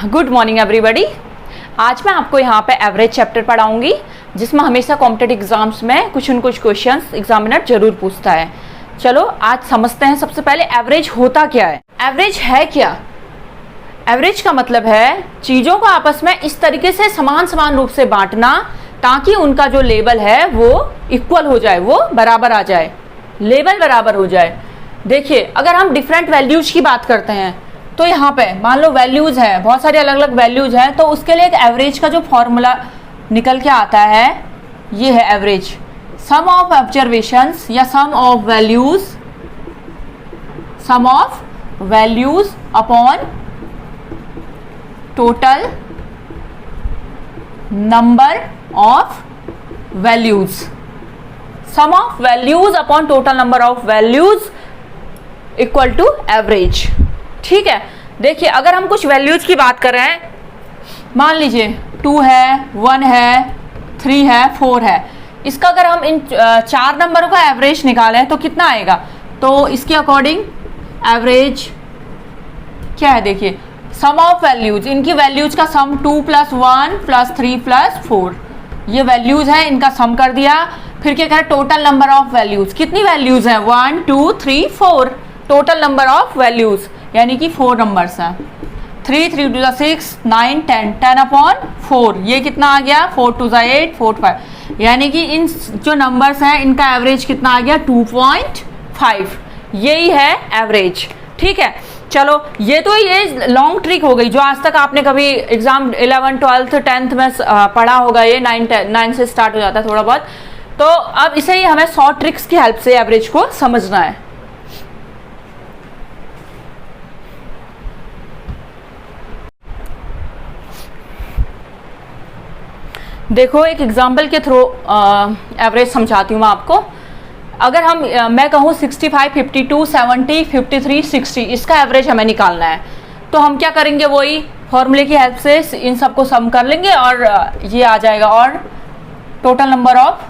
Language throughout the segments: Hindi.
Good morning everybody. आज मैं आपको यहाँ पे एवरेज चैप्टर पढ़ाऊंगी, जिसमें हमेशा कॉम्पिटिटिव एग्जाम्स में कुछ न कुछ क्वेश्चंस एग्जामिनर जरूर पूछता है। चलो आज समझते हैं। सबसे पहले एवरेज होता क्या है, एवरेज है क्या। एवरेज का मतलब है चीज़ों को आपस में इस तरीके से समान रूप से बांटना ताकि उनका जो लेवल है वो इक्वल हो जाए, वो बराबर आ जाए, लेवल बराबर हो जाए। देखिए अगर हम डिफरेंट वैल्यूज की बात करते हैं तो यहाँ पे मान लो वैल्यूज है, बहुत सारी अलग अलग वैल्यूज हैं, तो उसके लिए एक एवरेज का जो फॉर्मूला निकल के आता है ये है एवरेज। सम ऑफ ऑब्जर्वेशंस या sum of values upon total number of values. Sum of values upon total number of values equal to average. ठीक है, देखिए अगर हम कुछ वैल्यूज की बात कर रहे हैं, मान लीजिए 2 है, 1 है, 3 है, 4 है, इसका अगर हम इन 4 नंबरों का एवरेज निकालें तो कितना आएगा। तो इसके अकॉर्डिंग एवरेज क्या है, देखिए सम ऑफ वैल्यूज, इनकी वैल्यूज का सम 2 + 1 + 3 + 4, ये वैल्यूज है, इनका सम कर दिया। फिर क्या करें, टोटल नंबर ऑफ वैल्यूज, कितनी वैल्यूज हैं 1 2 3 4, टोटल नंबर ऑफ वैल्यूज यानी कि 4 नंबर्स हैं। 3 3 2 6 9 10 10 अपॉन 4, ये कितना आ गया 4 2 8 4 5, यानी कि इन जो नंबर्स हैं इनका एवरेज कितना आ गया 2.5, यही है एवरेज। ठीक है, चलो ये तो ये लॉन्ग ट्रिक हो गई जो आज तक आपने कभी एग्जाम 11 12 10th में पढ़ा होगा, ये 9 से स्टार्ट हो जाता है थोड़ा बहुत। तो अब इसे ही हमें शॉर्ट ट्रिक्स की हेल्प से एवरेज को समझना है। देखो एक एग्जाम्पल के थ्रू एवरेज समझाती हूँ मैं आपको। अगर मैं कहूँ 65 52 70 53 60, इसका एवरेज हमें निकालना है, तो हम क्या करेंगे, वही फॉर्मूले की हेल्प से इन सबको सम कर लेंगे और ये आ जाएगा। और टोटल नंबर ऑफ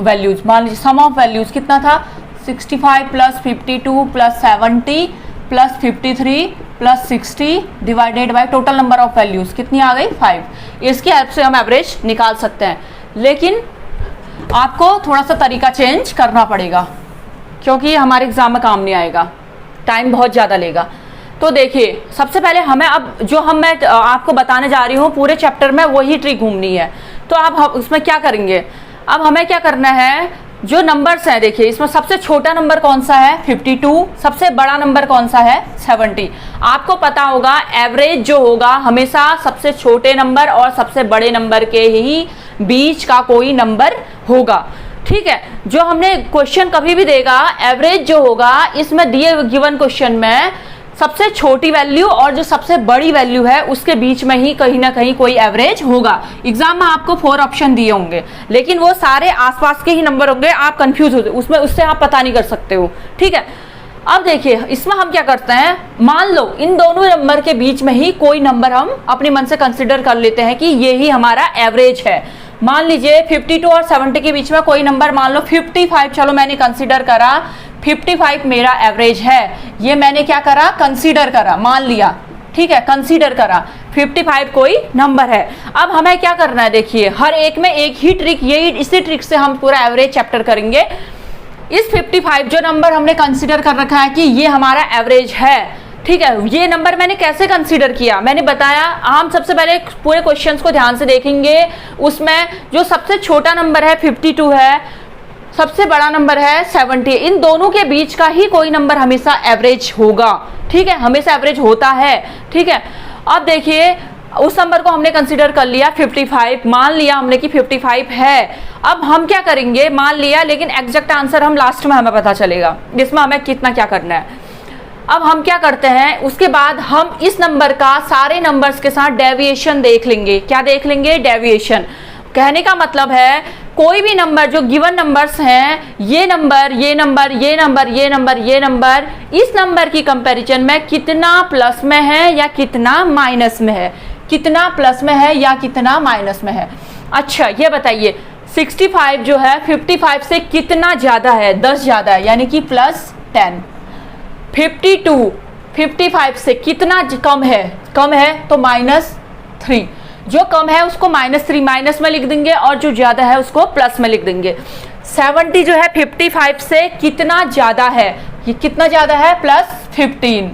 वैल्यूज, मान लीजिए सम ऑफ वैल्यूज कितना था 65 + 52 + 70 + 53 + 60 divided by total number of values कितनी आ गई 5। इसकी हेल्प से हम एवरेज निकाल सकते हैं, लेकिन आपको थोड़ा सा तरीका चेंज करना पड़ेगा क्योंकि हमारे एग्जाम में काम नहीं आएगा, टाइम बहुत ज़्यादा लेगा। तो देखिए सबसे पहले हमें अब जो मैं आपको बताने जा रही हूँ पूरे चैप्टर में वही ट्रिक घूमनी है। तो अब उसमें क्या करेंगे, अब हमें क्या करना है, जो नंबर्स हैं देखिए इसमें सबसे छोटा नंबर कौन सा है 52, सबसे बड़ा नंबर कौन सा है 70। आपको पता होगा एवरेज जो होगा हमेशा सबसे छोटे नंबर और सबसे बड़े नंबर के ही बीच का कोई नंबर होगा। ठीक है, जो हमने क्वेश्चन कभी भी देगा एवरेज जो होगा इसमें दिए गिवन क्वेश्चन में सबसे छोटी वैल्यू और जो सबसे बड़ी वैल्यू है उसके बीच में ही कहीं ना कहीं कोई एवरेज होगा। एग्जाम में आपको 4 ऑप्शन दिए होंगे, लेकिन वो सारे आसपास के ही नंबर होंगे, आप कंफ्यूज हो उसमें, उससे आप पता नहीं कर सकते हो। ठीक है, अब देखिए इसमें हम क्या करते हैं, मान लो इन दोनों नंबर के बीच में ही कोई नंबर हम अपने मन से कंसिडर कर लेते हैं कि ये ही हमारा एवरेज है। मान लीजिए 52 और 70 के बीच में कोई नंबर, मान लो 55, चलो मैंने कंसिडर करा 55 मेरा एवरेज है, ये मैंने क्या करा कंसीडर करा, मान लिया। ठीक है, कंसीडर करा 55 कोई नंबर है। अब हमें क्या करना है, देखिए हर एक में एक ही ट्रिक, यही इसी ट्रिक से हम पूरा एवरेज चैप्टर करेंगे। इस 55 जो नंबर हमने कंसीडर कर रखा है कि ये हमारा एवरेज है, ठीक है, ये नंबर मैंने कैसे कंसीडर किया मैंने बताया। हम सबसे पहले पूरे क्वेश्चंस को ध्यान से देखेंगे, उसमें जो सबसे छोटा नंबर है 52 है, सबसे बड़ा नंबर है 70, इन दोनों के बीच का ही कोई नंबर हमेशा एवरेज होगा। ठीक है, हमेशा एवरेज होता है। ठीक है, अब देखिए उस नंबर को हमने कंसीडर कर लिया 55, मान लिया हमने कि 55 है। अब हम क्या करेंगे, मान लिया, लेकिन एग्जैक्ट आंसर हम लास्ट में हमें पता चलेगा, इसमें हमें कितना क्या करना है। अब हम क्या करते हैं, उसके बाद हम इस नंबर का सारे नंबर्स के साथ डेविएशन देख लेंगे। क्या देख लेंगे, डेविएशन। कहने का मतलब है कोई भी नंबर जो गिवन नंबर्स हैं, ये नंबर ये नंबर ये नंबर ये नंबर ये नंबर, इस नंबर की कंपैरिजन में कितना प्लस में है या कितना माइनस में है, कितना प्लस में है या कितना माइनस में है। अच्छा ये बताइए 65 जो है 55 से कितना ज़्यादा है, 10 ज़्यादा है, यानी कि +10। 52 55 से कितना कम है, कम है तो -3, जो कम है उसको -3 माइनस में लिख देंगे और जो ज़्यादा है उसको प्लस में लिख देंगे। 70 जो है 55 से कितना ज़्यादा है, ये कितना ज़्यादा है, +15,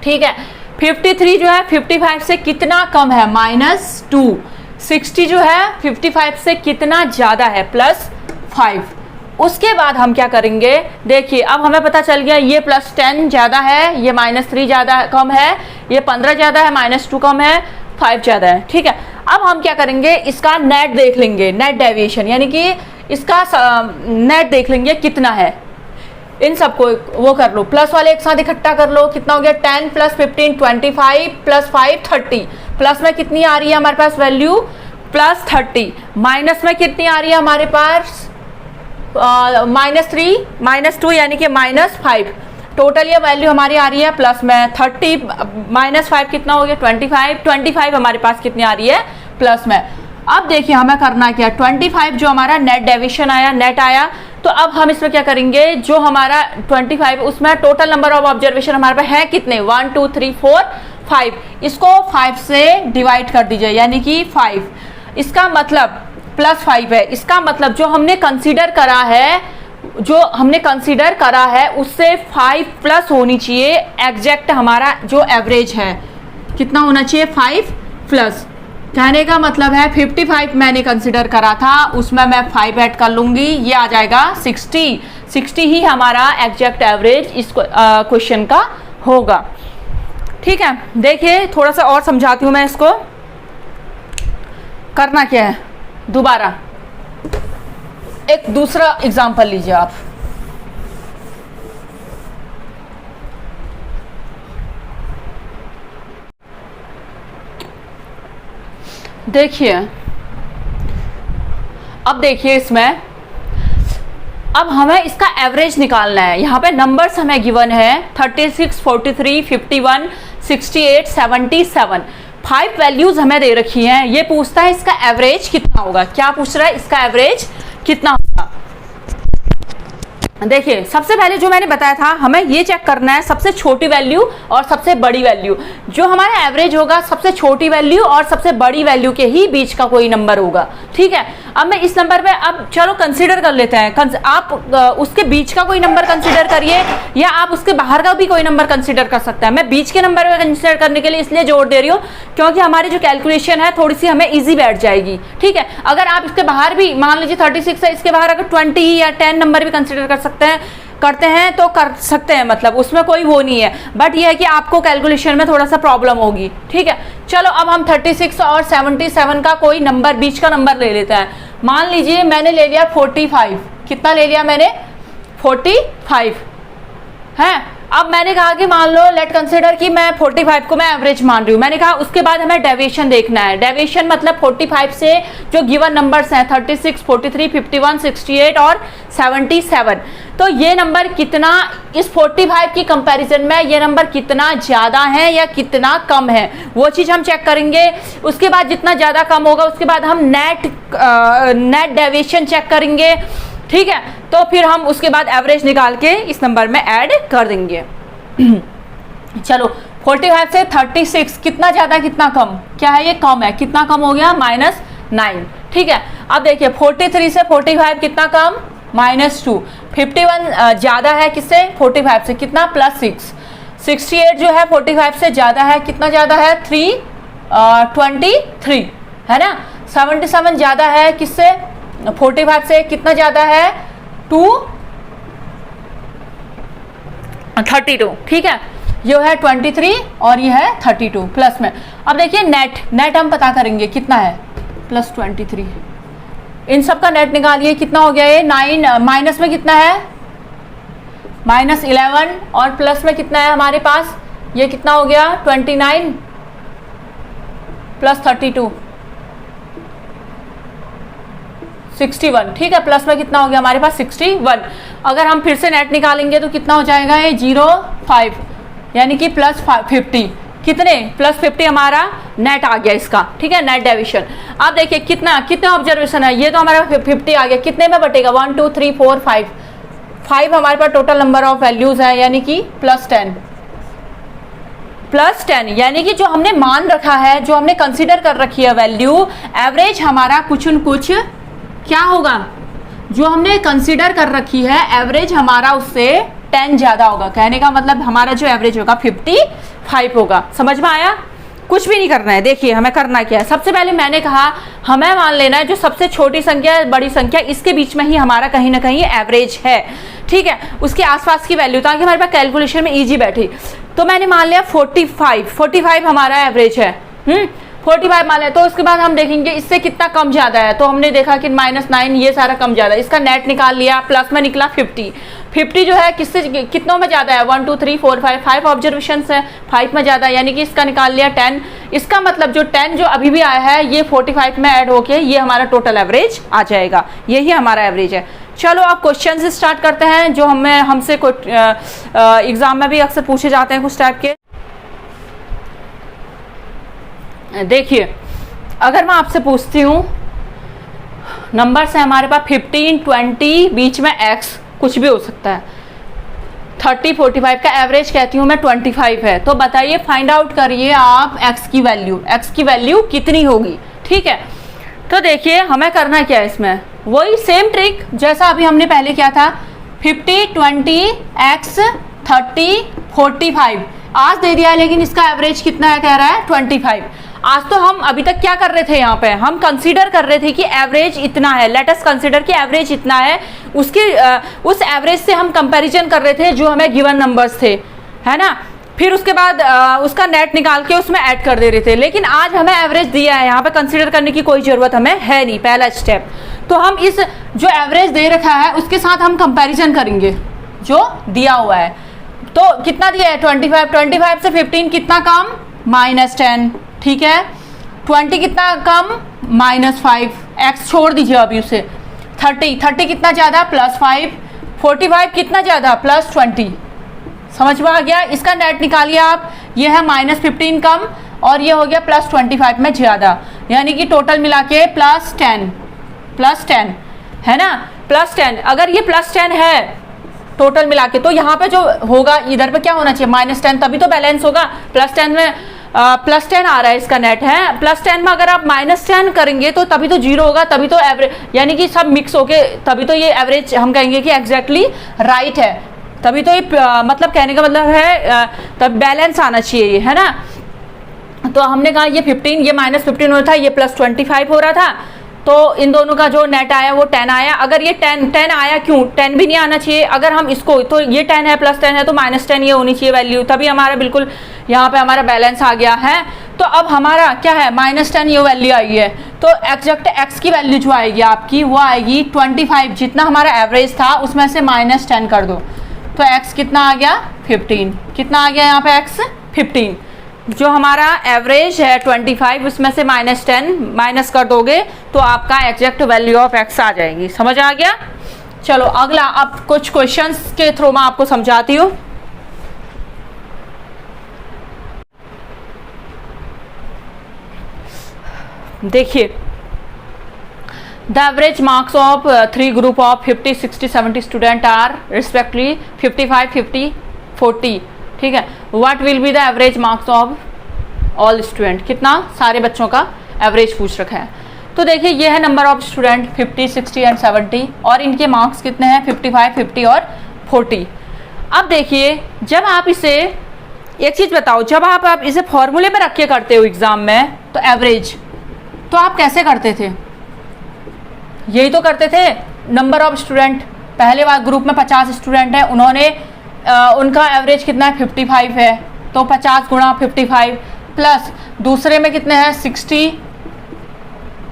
ठीक है। 53 जो है 55 से कितना कम है, -2। 60 जो है 55 से कितना ज़्यादा है, +5। उसके बाद हम क्या करेंगे, देखिए अब हमें पता चल गया ये +10 ज़्यादा है, ये -3 ज़्यादा कम है, ये 15 ज़्यादा है, -2 कम है, 5 ज़्यादा है, ठीक है। अब हम क्या करेंगे, इसका नेट देख लेंगे, नेट डेविएशन, यानी कि इसका नेट देख लेंगे कितना है। इन सबको वो कर लो, प्लस वाले एक साथ इकट्ठा कर लो, कितना हो गया, 10 + 15 25 + 5 30। प्लस में कितनी आ रही है हमारे पास वैल्यू, +30। माइनस में कितनी आ रही है हमारे पास, -3 -2 यानी कि -5। टोटल ये वैल्यू हमारी आ रही है प्लस में 30 -5 कितना हो गया, 25 हमारे पास कितनी आ रही है, प्लस में। अब देखिए हमें करना क्या, 25 जो हमारा नेट डेविएशन आया, नेट आया, तो अब हम इसमें क्या करेंगे, जो हमारा 25 उसमें टोटल नंबर ऑफ ऑब्जर्वेशन हमारे पास है कितने, 1 2 3 4 5, इसको 5 से डिवाइड कर दीजिए, यानी कि 5। इसका मतलब +5 है, इसका मतलब जो हमने कंसीडर करा है उससे 5 प्लस होनी चाहिए, एग्जैक्ट हमारा जो एवरेज है कितना होना चाहिए, 5 प्लस। कहने का मतलब है 55 मैंने कंसिडर करा था, उसमें मैं 5 ऐड कर लूँगी, ये आ जाएगा 60 ही हमारा एग्जैक्ट एवरेज इस क्वेश्चन का होगा, ठीक है। देखिए थोड़ा सा और समझाती हूँ मैं इसको, करना क्या है, दोबारा एक दूसरा एग्जाम्पल लीजिए आप। देखिए अब देखिए इसमें अब हमें इसका एवरेज निकालना है। यहाँ पे नंबर्स हमें गिवन है 36 43 51 68 77, 5 वैल्यूज हमें दे रखी हैं। ये पूछता है इसका एवरेज कितना होगा, क्या पूछ रहा है, इसका एवरेज कितना होगा। देखिए सबसे पहले जो मैंने बताया था, हमें ये चेक करना है सबसे छोटी वैल्यू और सबसे बड़ी वैल्यू। जो हमारा एवरेज होगा सबसे छोटी वैल्यू और सबसे बड़ी वैल्यू के ही बीच का कोई नंबर होगा, ठीक है। अब मैं इस नंबर पे अब चलो कंसीडर कर लेते हैं, आप उसके बीच का कोई नंबर कंसीडर करिए या आप उसके बाहर का भी कोई नंबर कंसीडर कर सकते हैं। मैं बीच के नंबर पे कंसीडर करने के लिए इसलिए जोर दे रही हूँ क्योंकि हमारी जो कैलकुलेशन है थोड़ी सी हमें ईजी बैठ जाएगी, ठीक है। अगर आप इसके बाहर भी, मान लीजिए 36 है, इसके बाहर अगर 20 या 10 नंबर भी कंसीडर करते हैं तो कर सकते हैं, मतलब उसमें कोई वो नहीं है, बट ये है कि आपको कैलकुलेशन में थोड़ा सा प्रॉब्लम होगी, ठीक है। चलो अब हम 36 और 77 का कोई नंबर, बीच का नंबर ले लेते हैं। मान लीजिए मैंने ले लिया 45, कितना ले लिया मैंने, 45 है। अब मैंने कहा कि मान लो लेट कंसिडर कि मैं 45 को मैं एवरेज मान रही हूँ। मैंने कहा उसके बाद हमें डेविएशन देखना है। डेविएशन मतलब 45 से जो गिवन नंबर्स हैं 36, 43, 51, 68 और 77, तो ये नंबर कितना इस 45 की कंपैरिजन में ये नंबर कितना ज़्यादा है या कितना कम है, वो चीज़ हम चेक करेंगे। उसके बाद जितना ज़्यादा कम होगा उसके बाद हम नेट डेविएशन चेक करेंगे, ठीक है। तो फिर हम उसके बाद एवरेज निकाल के इस नंबर में ऐड कर देंगे। चलो 45 से 36 कितना ज़्यादा कितना कम, क्या है, ये कम है, कितना कम हो गया, -9, ठीक है। अब देखिए 43 से 45 कितना कम, -2। 51 ज़्यादा है किससे, 45 से, कितना, +6। 68 जो है 45 से ज़्यादा है, कितना ज़्यादा है, 23 है ना। 77 ज़्यादा है किससे, 45 से, कितना ज़्यादा है, 32, ठीक है। ये है 23 और ये है 32 प्लस में। अब देखिए नेट हम पता करेंगे कितना है, +23, इन सब का नेट निकालिए, कितना हो गया ये 9, माइनस में कितना है, -11 और प्लस में कितना है हमारे पास, ये कितना हो गया, 29 + 32 61, ठीक है। प्लस में कितना हो गया हमारे पास, 61। अगर हम फिर से नेट निकालेंगे तो कितना हो जाएगा, ये 05, यानी कि +50, कितने, +50 हमारा नेट आ गया इसका, ठीक है, नेट डेविएशन। अब देखिए कितना ऑब्जर्वेशन है, ये तो हमारा 50 आ गया, कितने में बटेगा, 1 2 3 4 5 हमारे पास टोटल नंबर ऑफ वैल्यूज है, यानी कि +10 प्लस 10, यानी कि जो हमने मान रखा है, जो हमने कंसीडर कर रखी है वैल्यू, एवरेज हमारा कुछ न कुछ क्या होगा, जो हमने कंसीडर कर रखी है एवरेज हमारा उससे 10 ज़्यादा होगा। कहने का मतलब हमारा जो एवरेज होगा 55 होगा। समझ में आया? कुछ भी नहीं करना है। देखिए हमें करना क्या है, सबसे पहले मैंने कहा हमें मान लेना है जो सबसे छोटी संख्या बड़ी संख्या इसके बीच में ही हमारा कहीं ना कहीं एवरेज है, ठीक है, उसके आसपास की वैल्यू, ताकि हमारे पास कैलकुलेशन में इजी बैठी। तो मैंने मान लिया 45 हमारा एवरेज है, 45 मान लिया। तो उसके बाद हम देखेंगे इससे कितना कम ज़्यादा है, तो हमने देखा कि -9 ये सारा कम ज़्यादा, इसका नेट निकाल लिया, प्लस में निकला 50 जो है किससे कितनों में ज़्यादा है, 1 2 3 4 5 ऑब्जर्वेशन है, 5 में ज़्यादा, यानी कि इसका निकाल लिया 10। इसका मतलब जो 10 जो अभी भी आया है ये 45 में ऐड होके ये हमारा टोटल एवरेज आ जाएगा, यही हमारा एवरेज है। चलो अब क्वेश्चन से स्टार्ट करते हैं जो हमसे एग्जाम में भी अक्सर पूछे जाते हैं कुछ टाइप के। देखिए अगर मैं आपसे पूछती हूँ, नंबर है हमारे पास 15 20, बीच में x कुछ भी हो सकता है, 30 45 का एवरेज कहती हूँ मैं 25 है। तो बताइए, फाइंड आउट करिए आप x की वैल्यू कितनी होगी, ठीक है। तो देखिए हमें करना क्या है, इसमें वही सेम ट्रिक जैसा अभी हमने पहले किया था, 50 20 x 30 45 आज दे दिया है, लेकिन इसका एवरेज कितना है कह रहा है 25। आज तो हम अभी तक क्या कर रहे थे, यहाँ पे हम कंसीडर कर रहे थे कि एवरेज इतना है, लेट अस कंसीडर कि एवरेज इतना है, उसके उस एवरेज से हम कंपैरिजन कर रहे थे जो हमें गिवन नंबर्स थे, है ना। फिर उसके बाद उसका नेट निकाल के उसमें ऐड कर दे रहे थे, लेकिन आज हमें एवरेज दिया है, यहाँ पे कंसीडर करने की कोई ज़रूरत हमें है नहीं, पहला स्टेप। तो हम इस जो एवरेज दे रखा है उसके साथ हम कंपैरिजन करेंगे जो दिया हुआ है। तो कितना दिया है 25 से 15 कितना कम, -10, ठीक है। 20 कितना कम, -5, x छोड़ दीजिए अभी उसे। 30 कितना ज़्यादा, +5, 45 कितना ज़्यादा, +20। समझ में आ गया? इसका नेट निकालिए आप, ये है -15 कम और ये हो गया +25 में ज़्यादा, यानी कि टोटल मिला के +10 है ना, +10। अगर ये +10 है टोटल मिला के, तो यहाँ पे जो होगा इधर पे क्या होना चाहिए, -10, तभी तो बैलेंस होगा। +10 में +10 आ रहा है इसका नेट है, +10 में अगर आप -10 करेंगे तो तभी तो 0 होगा, तभी तो एवरेज, यानी कि सब मिक्स होके तभी तो ये एवरेज हम कहेंगे कि एग्जैक्टली राइट है, तभी तो ये मतलब कहने का मतलब है तब बैलेंस आना चाहिए ये, है ना। तो हमने कहा ये 15, ये -15 हो रहा था, ये +25 हो रहा था, तो इन दोनों का जो नेट आया वो 10 आया। अगर ये 10 आया, क्यों 10 भी नहीं आना चाहिए, अगर हम इसको, तो ये 10 है +10 है तो -10 ये होनी चाहिए वैल्यू, तभी हमारा बिल्कुल यहाँ पे हमारा बैलेंस आ गया है। तो अब हमारा क्या है, -10 ये वैल्यू आई है, तो एग्जैक्ट x की वैल्यू जो आएगी आपकी वो आएगी 25, जितना हमारा एवरेज था उसमें से -10 कर दो, तो x कितना आ गया 15, कितना आ गया यहाँ पे x 15। जो हमारा एवरेज है 25, उसमें से -10 माइनस कर दोगे तो आपका एग्जैक्ट वैल्यू ऑफ x आ जाएगी। समझ आ गया? चलो अगला, अब कुछ क्वेश्चंस के थ्रू मैं आपको समझाती हूँ। देखिए, the average marks of 3 group of 50 60 70 student are respectively 55 50 40, ठीक है। What will be the average marks of all student, कितना सारे बच्चों का एवरेज पूछ रखा है। तो देखिए ये है नंबर ऑफ स्टूडेंट 50 60 एंड 70 और इनके मार्क्स कितने हैं 55 50 और 40। अब देखिए जब आप इसे, एक चीज़ बताओ, जब आप इसे फॉर्मूले में रख के करते हो एग्ज़ाम में तो एवरेज, तो आप कैसे करते थे, यही तो करते थे, नंबर ऑफ स्टूडेंट, पहले बार ग्रुप में 50 स्टूडेंट हैं, उन्होंने उनका एवरेज कितना है 55 है, तो 50 गुणा 55 प्लस दूसरे में कितने हैं 60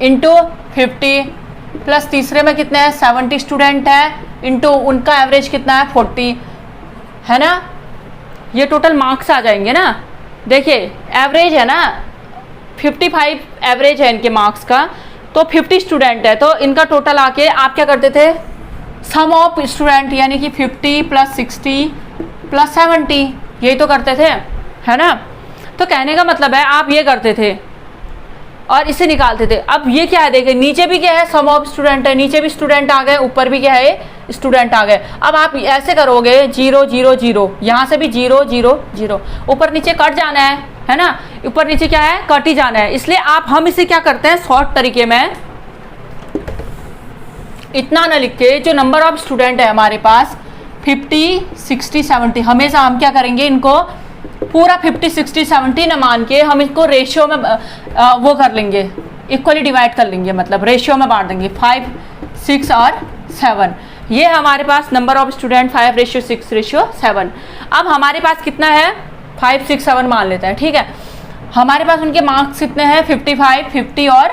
इंटू 50 प्लस तीसरे में कितने हैं 70 स्टूडेंट हैं इंटू उनका एवरेज कितना है 40, है ना। ये टोटल मार्क्स आ जाएंगे ना। देखिए एवरेज है ना 55 एवरेज है इनके मार्क्स का, तो 50 स्टूडेंट है तो इनका टोटल आके आप क्या करते थे, सम ऑफ स्टूडेंट, यानी कि 50 + 60 + 70, यही तो करते थे, है ना। तो कहने का मतलब है आप ये करते थे और इसे निकालते थे। अब ये क्या है, देखिए नीचे भी क्या है, सम ऑफ स्टूडेंट है, नीचे भी स्टूडेंट आ गए, ऊपर भी क्या है स्टूडेंट आ गए। अब आप ऐसे करोगे 0 0 0, यहाँ से भी 0 0 0, ऊपर नीचे कट जाना है ना, ऊपर नीचे क्या है, कट ही जाना है। इसलिए हम इसे क्या करते हैं, शॉर्ट तरीके में इतना ना लिख के, जो नंबर ऑफ स्टूडेंट है हमारे पास 50 60 70, हमेशा हम क्या करेंगे, इनको पूरा 50 60 70 न मान के हम इसको रेशियो में वो कर लेंगे, इक्वली डिवाइड कर लेंगे, मतलब रेशियो में बांट देंगे 5 6 और 7। ये हमारे पास नंबर ऑफ स्टूडेंट 5:6:7। अब हमारे पास कितना है, 5 6 7 मान लेते हैं, ठीक है। हमारे पास उनके मार्क्स कितने हैं, 55 50 और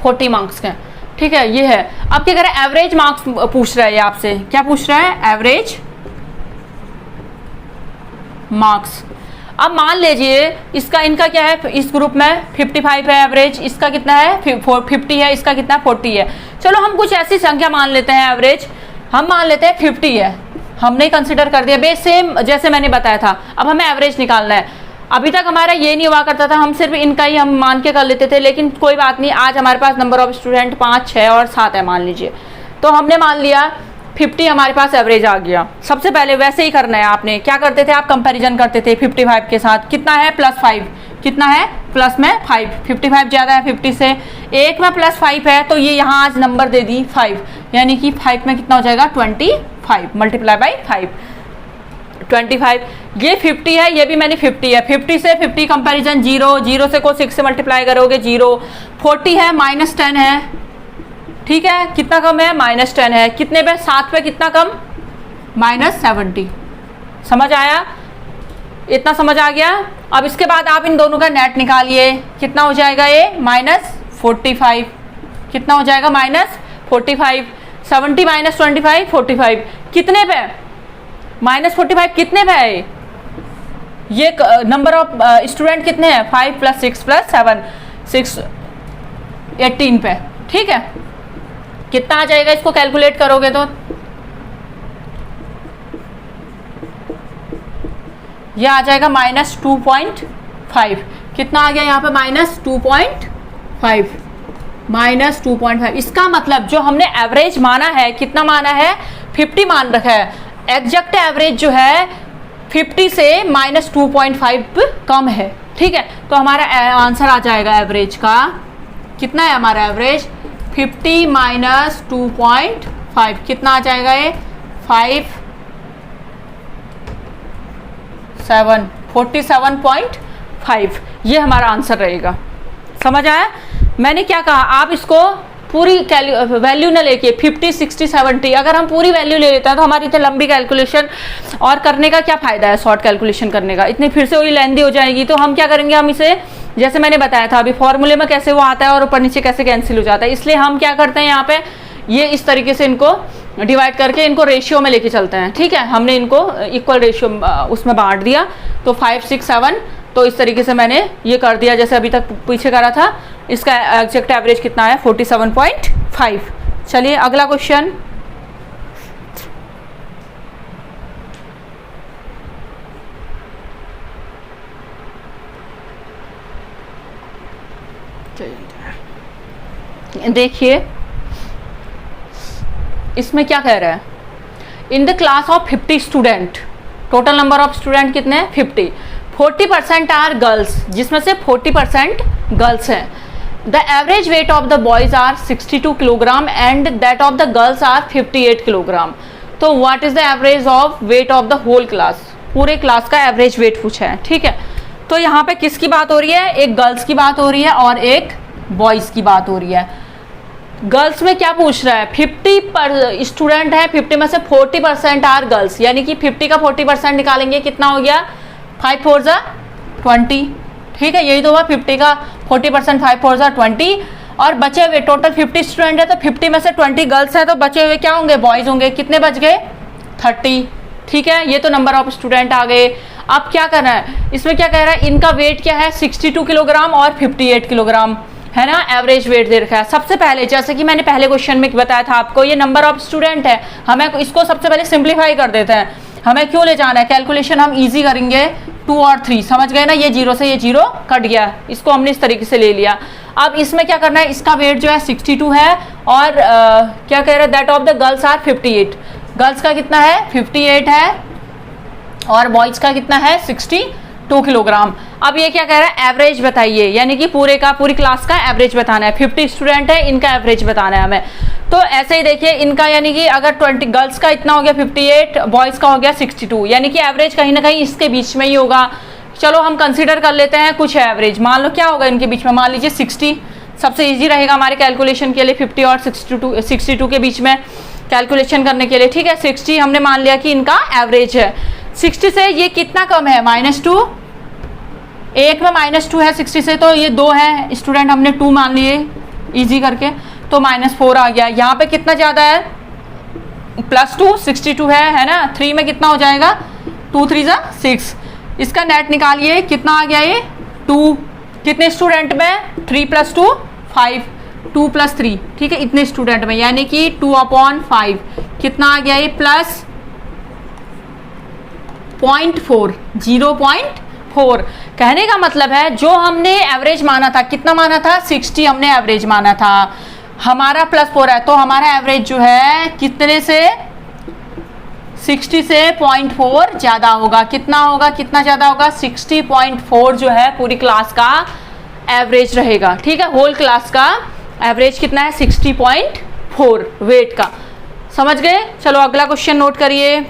40 मार्क्स के, ठीक है। ये है। अब क्या करें, एवरेज मार्क्स पूछ रहा है ये आपसे, क्या पूछ रहा है, एवरेज मार्क्स। अब मान लीजिए इसका इनका क्या है, इस ग्रुप में 55 है एवरेज, इसका कितना है 50 है, इसका कितना 40 है। चलो हम कुछ ऐसी संख्या मान लेते हैं एवरेज, हम मान लेते हैं 50 है, हमने कंसिडर कर दिया बेस सेम जैसे मैंने बताया था। अब हमें एवरेज निकालना है। अभी तक हमारा ये नहीं हुआ करता था, हम सिर्फ इनका ही हम मान के कर लेते थे, लेकिन कोई बात नहीं, आज हमारे पास नंबर ऑफ स्टूडेंट 5 6 और 7 है मान लीजिए। तो हमने मान लिया 50 हमारे पास एवरेज आ गया। सबसे पहले वैसे ही करना है, आपने क्या करते थे, आप कंपैरिजन करते थे 55 के साथ, कितना है +5, कितना है प्लस में 5, 55 ज़्यादा है 50 से, एक में +5 है तो ये यहाँ आज नंबर दे दी 5, यानी कि 5 में कितना हो जाएगा 25, मल्टीप्लाई बाई 5 25। ये 50 है, ये भी मैंने 50 है, 50 से 50 कंपैरिजन 0 0 से को 6 से मल्टीप्लाई करोगे 0, 40 है -10 है, ठीक है, कितना कम है -10 है, कितने पे 7 पे कितना कम -70। समझ आया, इतना समझ आ गया। अब इसके बाद आप इन दोनों का नेट निकालिए, कितना हो जाएगा ये -45, कितना हो जाएगा -45, 70 -25 45, कितने पे -45 कितने पे है ये नंबर ऑफ स्टूडेंट कितने हैं 5 + 6 + 7 6 18 पे, ठीक है। कितना आ जाएगा, इसको कैलकुलेट करोगे तो यह आ जाएगा -2.5, कितना आ गया यहाँ पे -2.5। इसका मतलब जो हमने एवरेज माना है, कितना माना है 50 मान रखा है, एग्जैक्ट एवरेज जो है 50 से -2.5 कम है, ठीक है। तो हमारा आंसर आ जाएगा एवरेज का, कितना है हमारा एवरेज 50 - 2.5, कितना आ जाएगा ये 47.5, ये हमारा आंसर रहेगा। समझ आया मैंने क्या कहा, आप इसको पूरी वैल्यू ना लेके 50 60 70, अगर हम पूरी वैल्यू ले लेते हैं तो हमारी इतनी लंबी कैलकुलेशन और करने का क्या फ़ायदा है, शॉर्ट कैलकुलेशन करने का, इतनी फिर से वही लेंदी हो जाएगी। तो हम क्या करेंगे, हम इसे जैसे मैंने बताया था अभी फॉर्मूले में कैसे वो आता है और ऊपर नीचे कैसे कैंसिल हो जाता है, इसलिए हम क्या करते हैं यहाँ पे ये इस तरीके से इनको डिवाइड करके इनको रेशियो में लेके चलते हैं, ठीक है। हमने इनको इक्वल रेशियो उसमें बांट दिया, तो 5 6 7, तो इस तरीके से मैंने ये कर दिया जैसे अभी तक पीछे करा था। इसका एग्जैक्ट एवरेज कितना है 47.5। चलिए अगला क्वेश्चन, देखिए इसमें क्या कह रहा है, in the class of 50 student, total number of student कितने हैं 50, 40% आर गर्ल्स, जिसमें से 40% गर्ल्स हैं। The average weight of the boys are 62 kilogram and that of the girls are 58 kilogram. तो what is the average of weight of the whole class, पूरे क्लास का एवरेज वेट पूछा है, ठीक है। तो यहाँ पे किसकी बात हो रही है, एक गर्ल्स की बात हो रही है और एक बॉयज की बात हो रही है। गर्ल्स में क्या पूछ रहा है, 50 स्टूडेंट है, 50 में से 40% आर गर्ल्स, यानी कि 50 का 40% निकालेंगे, कितना हो गया 5 4 = 20, ठीक है। यही तो हुआ 50 का 40%, 5 4 = 20, और बचे हुए टोटल 50 स्टूडेंट है तो 50 में से 20 गर्ल्स है, तो बचे हुए क्या होंगे बॉयज होंगे, कितने बच गए 30, ठीक है। ये तो नंबर ऑफ स्टूडेंट आ गए। अब क्या करना है, इसमें क्या कह रहा है, इनका वेट क्या है 62 किलोग्राम और 58 किलोग्राम है ना, एवरेज वेट दे रखा है। सबसे पहले जैसे कि मैंने पहले क्वेश्चन में बताया था आपको, ये नंबर ऑफ स्टूडेंट है, हमें इसको सबसे पहले सिंप्लीफाई कर देते हैं। हमें क्यों ले जाना है, कैलकुलेशन हम इजी करेंगे, 2 और 3, समझ गए ना, ये 0 से ये 0 कट गया, इसको हमने इस तरीके से ले लिया। अब इसमें क्या करना है, इसका वेट जो है 62 है और क्या कह रहे हैं, that of the girls are 58। Girls का कितना है 58 है और बॉयज का कितना है 62 किलोग्राम। अब ये क्या कह रहा है, एवरेज बताइए, यानी कि पूरी क्लास का एवरेज बताना है। 50 स्टूडेंट है, इनका एवरेज बताना है हमें। तो ऐसे ही देखिए इनका, यानी कि अगर 20 गर्ल्स का इतना हो गया 58, बॉयज का हो गया 62, यानी कि एवरेज कहीं ना कहीं इसके बीच में ही होगा। चलो हम कंसीडर कर लेते हैं कुछ एवरेज, मान लो क्या होगा इनके बीच में, मान लीजिए 60, सबसे इजी रहेगा हमारे कैलकुलेशन के लिए 50 और 62 के बीच में कैलकुलेशन करने के लिए। ठीक है, 60 हमने मान लिया कि इनका एवरेज है। 60 से ये कितना कम है, -2, एक में -2 है 60 से, तो ये 2 है स्टूडेंट, हमने 2 मान लिए इजी करके, तो -4 आ गया। यहाँ पे कितना ज़्यादा है, +2, 62 है ना। 3 में कितना हो जाएगा, 2 3 जा 6। इसका नेट निकालिए, कितना आ गया ये 2, कितने स्टूडेंट में 3 + 2 5, 2 + 3, ठीक है, इतने स्टूडेंट में, यानी कि 2/5 कितना आ गया ये +0.4, 0.4। कहने का मतलब है जो हमने एवरेज माना था, कितना माना था 60 हमने एवरेज माना था, हमारा +4 है, तो हमारा एवरेज जो है कितने से 60 से 0.4 ज़्यादा होगा। कितना होगा, कितना ज़्यादा होगा, 60.4 जो है पूरी क्लास का एवरेज रहेगा। ठीक है, होल क्लास का एवरेज कितना है 60.4 वेट का। समझ गए। चलो अगला क्वेश्चन नोट करिए।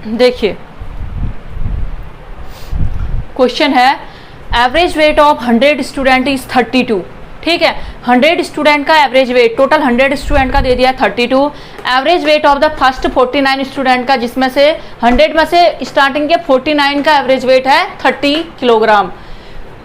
देखिए क्वेश्चन है, average weight of 100 student is 32। ठीक है, 100 स्टूडेंट का एवरेज वेट, टोटल 100 स्टूडेंट का दे दिया 32। Average weight of the first 49 student का, जिसमें से 100 में से स्टार्टिंग के 49 का एवरेज वेट है 30 kilogram,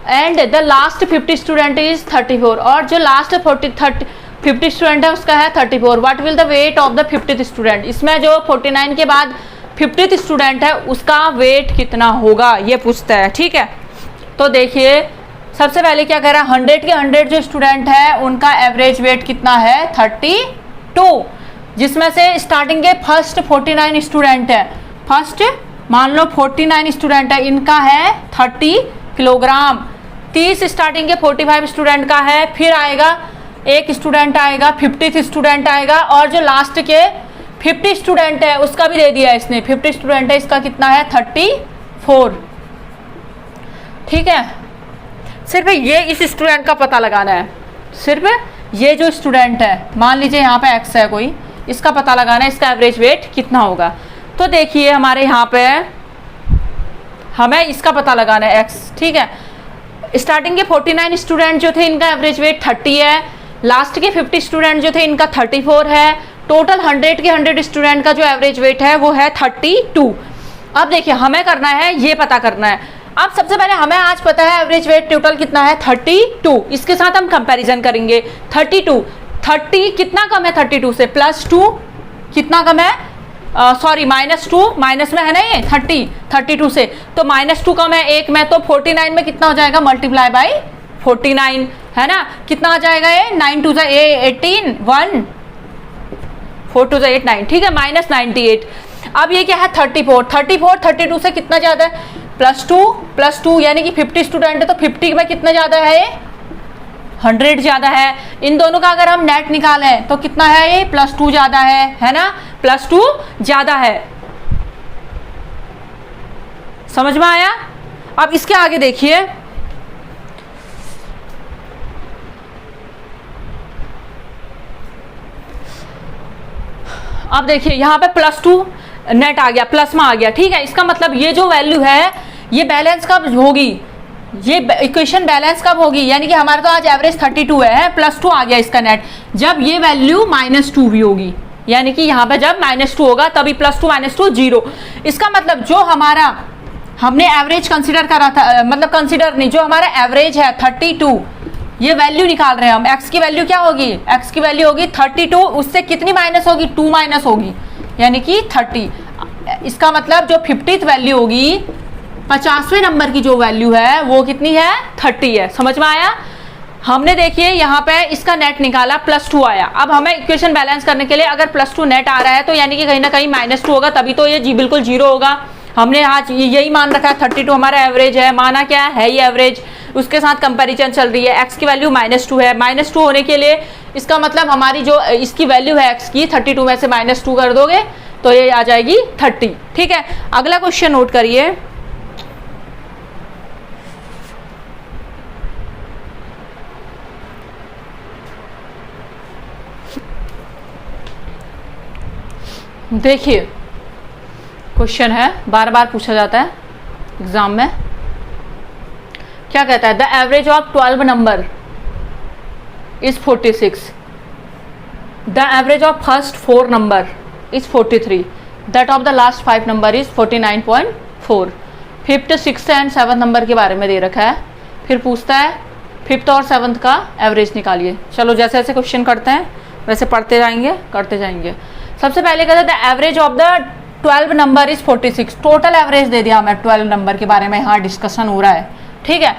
and the last 50 student is 34, और जो लास्ट 50 स्टूडेंट है उसका है 34। What will the wait of the 50th student, इसमें जो 49 के बाद 50th स्टूडेंट है उसका वेट कितना होगा ये पूछता है। ठीक है, तो देखिए सबसे पहले क्या कह रहा है, 100 के 100 जो स्टूडेंट है उनका एवरेज वेट कितना है 32, जिसमें से स्टार्टिंग के फर्स्ट 49 स्टूडेंट है, फर्स्ट मान लो 49 स्टूडेंट है, इनका है 30 किलोग्राम। 30 स्टार्टिंग के 45 स्टूडेंट का है, फिर आएगा एक स्टूडेंट आएगा 50th स्टूडेंट आएगा, और जो लास्ट के 50 स्टूडेंट है उसका भी दे दिया इसने, 50 स्टूडेंट है, इसका कितना है 34। ठीक है, सिर्फ ये इस स्टूडेंट का पता लगाना है, सिर्फ ये जो स्टूडेंट है, मान लीजिए यहाँ पे x है कोई, इसका पता लगाना है इसका एवरेज वेट कितना होगा। तो देखिए हमारे यहाँ पे हमें इसका पता लगाना है x। ठीक है, स्टार्टिंग के 49 स्टूडेंट जो थे इनका एवरेज वेट 30 है, लास्ट के 50 स्टूडेंट जो थे इनका 34 है, टोटल 100 के 100 स्टूडेंट का जो एवरेज वेट है वो है 32। अब देखिए हमें करना है ये पता करना है। अब सबसे पहले हमें आज पता है एवरेज वेट टोटल कितना है 32, इसके साथ हम कंपैरिजन करेंगे। 30 कितना कम है 32 से, +2 कितना कम है, सॉरी -2, माइनस में है ना ये 32 से, तो -2 कम है 1 में, तो 49 में कितना हो जाएगा, मल्टीप्लाई बाई 49 है ना, कितना आ जाएगा ये 9 2 18, 1 4 2 8 9। ठीक है, -98। अब ये क्या है 34 32 से कितना ज़्यादा है, +2 यानी कि 50 स्टूडेंट है, तो 50 में कितना ज़्यादा है ये 100 ज़्यादा है। इन दोनों का अगर हम नेट निकालें तो कितना है ये +2 ज़्यादा है ना, +2 ज़्यादा है। समझ में आया। अब इसके आगे देखिए, अब देखिए यहाँ पे +2 नेट आ गया, प्लस में आ गया। ठीक है, इसका मतलब ये जो वैल्यू है ये बैलेंस कब होगी, ये इक्वेशन बैलेंस कब होगी, यानी कि हमारा तो आज एवरेज 32 है, +2 आ गया इसका नेट, जब ये वैल्यू -2 भी होगी, यानी कि यहाँ पे जब -2 होगा तभी +2 -2 0। इसका मतलब जो हमारा हमने एवरेज कंसिडर करा था, मतलब कंसिडर नहीं, जो हमारा एवरेज है 32, ये वैल्यू निकाल रहे हैं हम, x की वैल्यू क्या होगी, x की वैल्यू होगी 32, उससे कितनी माइनस होगी 2 माइनस होगी, यानी कि 30। इसका मतलब जो 50th वैल्यू होगी, 50वें नंबर की जो वैल्यू है वो कितनी है 30 है। समझ में आया। हमने देखिए यहाँ पे इसका नेट निकाला +2 आया। अब हमें इक्वेशन बैलेंस करने के लिए अगर +2 नेट आ रहा है तो यानी कि कहीं ना कहीं -2 होगा, तभी तो ये बिल्कुल 0 होगा। हमने आज यही मान रखा है 32 हमारा एवरेज है, माना क्या है ये एवरेज, उसके साथ कंपैरिजन चल रही है। x की वैल्यू -2 है, -2 होने के लिए इसका मतलब हमारी जो इसकी वैल्यू है x की 32 में से -2 कर दोगे तो ये आ जाएगी 30। ठीक है, अगला क्वेश्चन नोट करिए। देखिए क्वेश्चन है, बार बार पूछा जाता है एग्जाम में। क्या कहता है? The average of 12 number is 46, the average of first 4 number is 43, that of the last 5 number is 49.4। 5th 6th and 7th number के बारे में दे रखा है। फिर पूछता है 5th और 7th का एवरेज निकालिए। चलो जैसे जैसे क्वेश्चन करते हैं वैसे पढ़ते जाएंगे, करते जाएंगे। सबसे पहले कहते हैं the average of the 12 number is 46। Total average दे दिया हमें, 12 नंबर के बारे में यहाँ डिस्कशन हो रहा है। ठीक है,